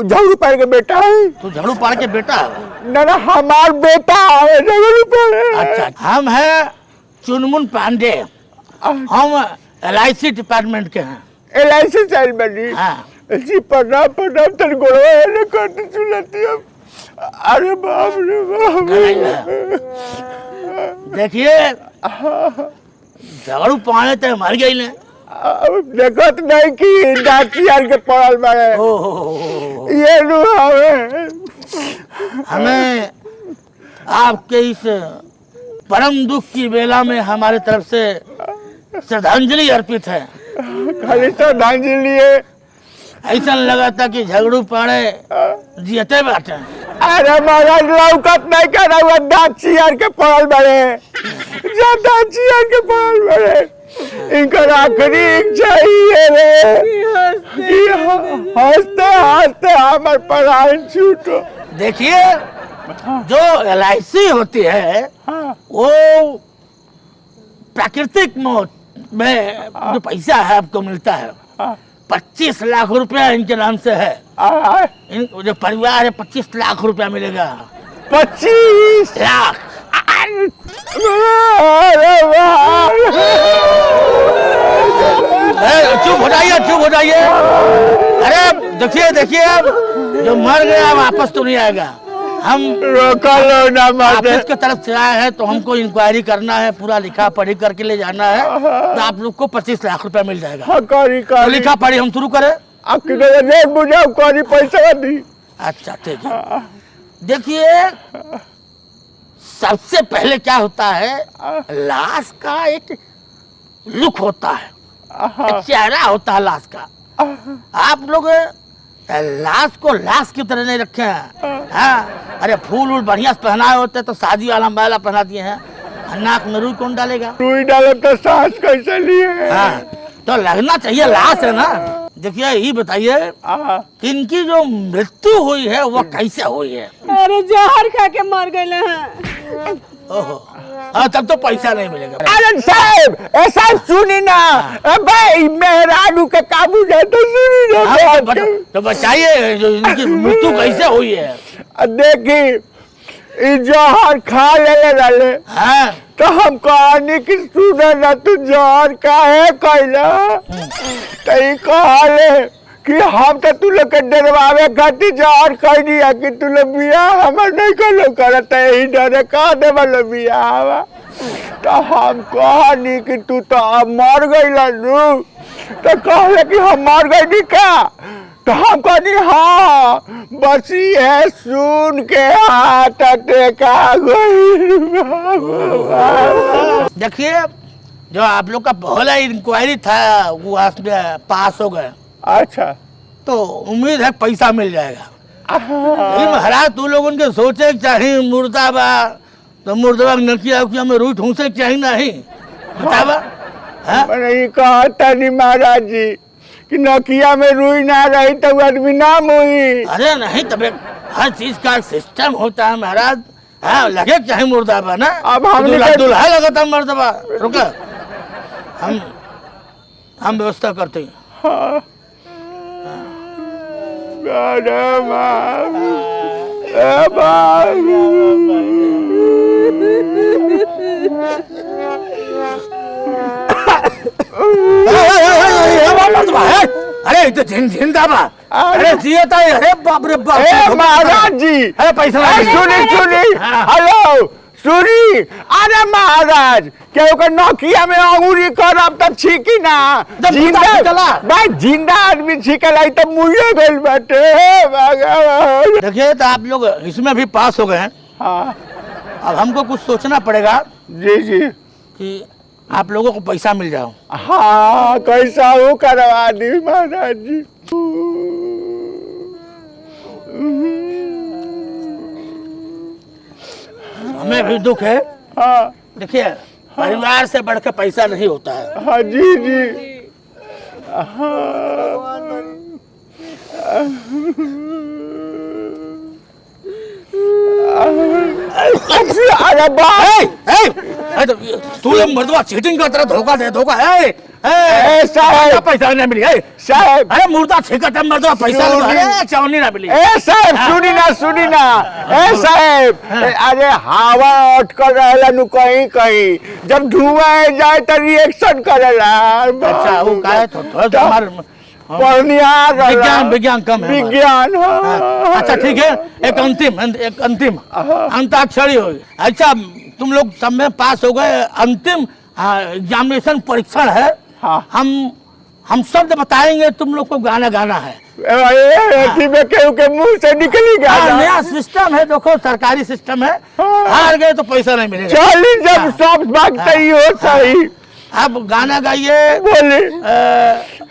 झगड़ू पार के बेटा है। तू झगड़ू पहाड़ के बेटा है? ना हमार बेटा है झगड़ू पार। अच्छा हम है चुनमुन पांडे, हम LIC डिपार्टमेंट के हैं। LIC साइल बनी हाँ जी प्रणाम तर गोड़वा ने करते सुनती अब। अरे बाप रे बाप देखिए झगड़ू पहाड़े तो मर गई ने। अब देखत नहीं कि डाची यार के पड़ल बारे ये नु हमें आपके इस परम दुख की बेला में हमारे तरफ से श्रद्धांजलि अर्पित है। खाली श्रद्धांजलि है। ऐसा लगा था कि झगड़ू पहाड़े जियते बाटे। अरे महाराज लौकत नहीं कर रहा डाची यार के पड़ल बारे डाची यार के पड़ल बारे इनका आखिरी इच्छा ही है हंसते हंसते हमारे पढ़ाई छूटो। देखिए जो LIC होती है वो प्राकृतिक मौत में जो पैसा है आपको मिलता है 25 लाख रुपया इनके नाम से है। इन जो परिवार है 25 लाख रुपया मिलेगा। 25 लाख चुप हो जाइए। अरे देखिए अब जो मर गया वापस तो नहीं आएगा। हम ऑफिस की तरफ से आए हैं तो हमको इंक्वायरी करना है, पूरा लिखा पढ़ी करके ले जाना है तो आप लोग को 25 लाख रुपया मिल जाएगा। तो लिखा पढ़ी हम शुरू करें? पैसा दी। अच्छा ठीक है। देखिए सबसे पहले क्या होता है, लाश का एक लुक होता है, एक चेहरा होता है लाश का। आप लोग लाश को लाश की तरह नहीं रखे हैं। हाँ अरे फूल बढ़िया से पहनाए होते तो शादी वाला माला पहना दिए हैं। नाक में रुई कौन डालेगा? रुई डाले तो सांस कैसे लिए? हाँ तो लगना चाहिए लाश है ना। देखिए ये बताइए इनकी जो मृत्यु हुई है वो कैसे हुई है? अरे जहर खा के मर गए हैं। ओहो हाँ तब तो पैसा नहीं मिलेगा। अरे साहब ऐसा सुनी ना भाई मेहरानू के काबू जाए तो सुनी ना। हाँ, तो बताइए जो इनकी मृत्यु कैसे हुई है? देखी जहर खा ले हाँ तो हम कहानी की सुने ना तू जहर का है कैला तो कहले कि हम तो तू लोग के डरवावे खातिर जहर कह दिया कि तू लोग बिया हमार नहीं करो करते ही डरे कह दे वाला बिया तो हम कहानी कि तू तो अब मर गई नु तो कहले कि हम मर गई का तो हम कहनी हाँ बस ये सुन के हाथ टेका गई। देखिए जो आप लोग का पहला इंक्वायरी था वो आज में पास हो गए। अच्छा तो उम्मीद है पैसा मिल जाएगा। लेकिन महाराज तू लोग उनके सोचे चाहिए मुर्दाबा तो मुर्दाबा नकिया उकिया में रूट हूँ से चाहिए नहीं बतावा। नहीं कहता नहीं महाराज जी कि नकिया में रुई ना रही तो आदमी ना मोही। अरे नहीं तब हर चीज का सिस्टम होता है महाराज। हाँ लगे चाहे मुर्दाबा ना। अब हमने दुल्हा लगा था मुर्दाबा। रुका हम व्यवस्था करते हैं। हाँ। अरे तो जिंदाबा। अरे जियता है। अरे बाप रे बाप महाराज जी। अरे पैसा सुनी हेलो सुनी। अरे महाराज क्या नौकिया में अंगूरी करब तब छीकी ना जिंदा भाई जिंदा आदमी छीकला तो मुझे भेल बाटे। देखिए तो आप लोग इसमें भी पास हो गए हैं। हाँ अब हमको कुछ सोचना पड़ेगा जी जी कि आप लोगों को पैसा मिल जाओ। हाँ कैसा वो करवा दी महाराज जी। हमें भी दुख है। हाँ देखिए परिवार से बढ़ के पैसा नहीं होता है। हाँ जी जी। हाँ अरे तो तू ये मर्दवा चीटिंग का तरह धोखा दे धोखा है। साहब पैसा नहीं मिली साहब। अरे मुर्दा छिकट है मर्दवा पैसा चवनी ना मिली। साहब सुनी ना ए साहब। अरे हवा अटकल रहेला नु कहीं कहीं जब धुआं जाए तो रिएक्शन करेला। अच्छा वो का है तो विज्ञान कम है विज्ञान। अच्छा ठीक है एक अंतिम अंताक्षरी होगी। अच्छा तुम लोग सब में पास हो गए। अंतिम एग्जामिनेशन परीक्षण है। हाँ। हम शब्द बताएंगे तुम लोग को गाना गाना है। के मुंह से निकली गया। नया सिस्टम है देखो सरकारी सिस्टम है। हार गए तो पैसा नहीं मिलेगा। चलिए जब सब भागते ही हो सही। अब गाना गाइए। बोले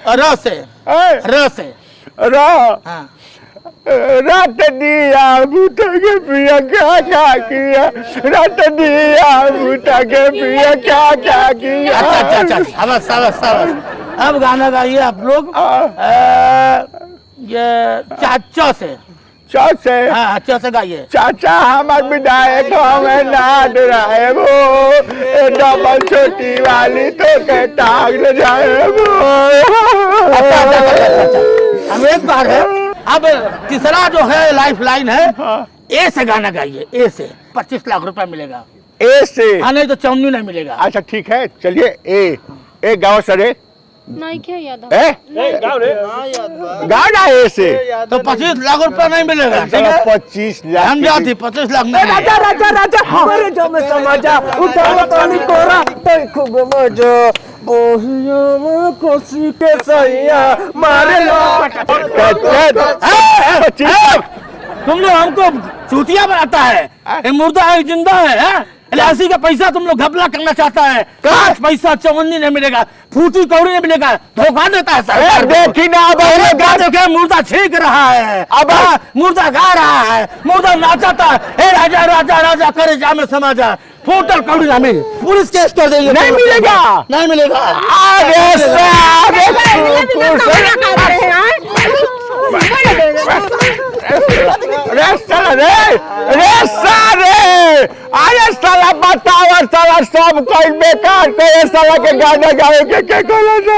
र से हाँ। रात दिया बूटा के पिया क्या किया। रात दिया बूटा के पिया क्या किया। अच्छा शाबाश। अब गाना गाइए आप लोग। ये चाचा से हाँ अच्छा से गाइए। चाचा हमारे विधायक हमें ना डराए वो डबल छोटी वाली तो के टांग ले जाए वो। अब एक बार है। अब तीसरा जो है लाइफ लाइन है। ए से गाना गाइए। ए से 25 लाख रुपए मिलेगा। ए से हाँ नहीं तो चौनी नहीं मिलेगा। अच्छा ठीक है चलिए ए गाँव सरे नहीं क्या याद गाँव ना ए से तो 25 लाख रुपए नहीं मिलेगा। ठीक है 25 लाख हम जाती 25 लाख नहीं। राजा हमारे जो में समाजा उठाओ तो नहीं कोरा तो खूब मजा बोहिया में कोसी के सैया मारे लो। तुम लोग हमको चूतिया बनाता है। ये मुर्दा है जिंदा है। एलआईसी का पैसा तुम लोग घपला करना चाहता है। काश पैसा चवन्नी नहीं मिलेगा फूटी कौड़ी नहीं मिलेगा धोखा देता है सरकार। देखी ना अब मुर्दा छींक रहा है। अब मुर्दा गा रहा है मुर्दा नाचाता है। हे राजा राजा राजा करे जा में समाजा फूटल कौड़ी ना मिले पुलिस केस कर देंगे। नहीं मिलेगा नहीं मिलेगा। अरे साला बताओ साला सब कोई बेकार करे साला के गाना गावे के कहला।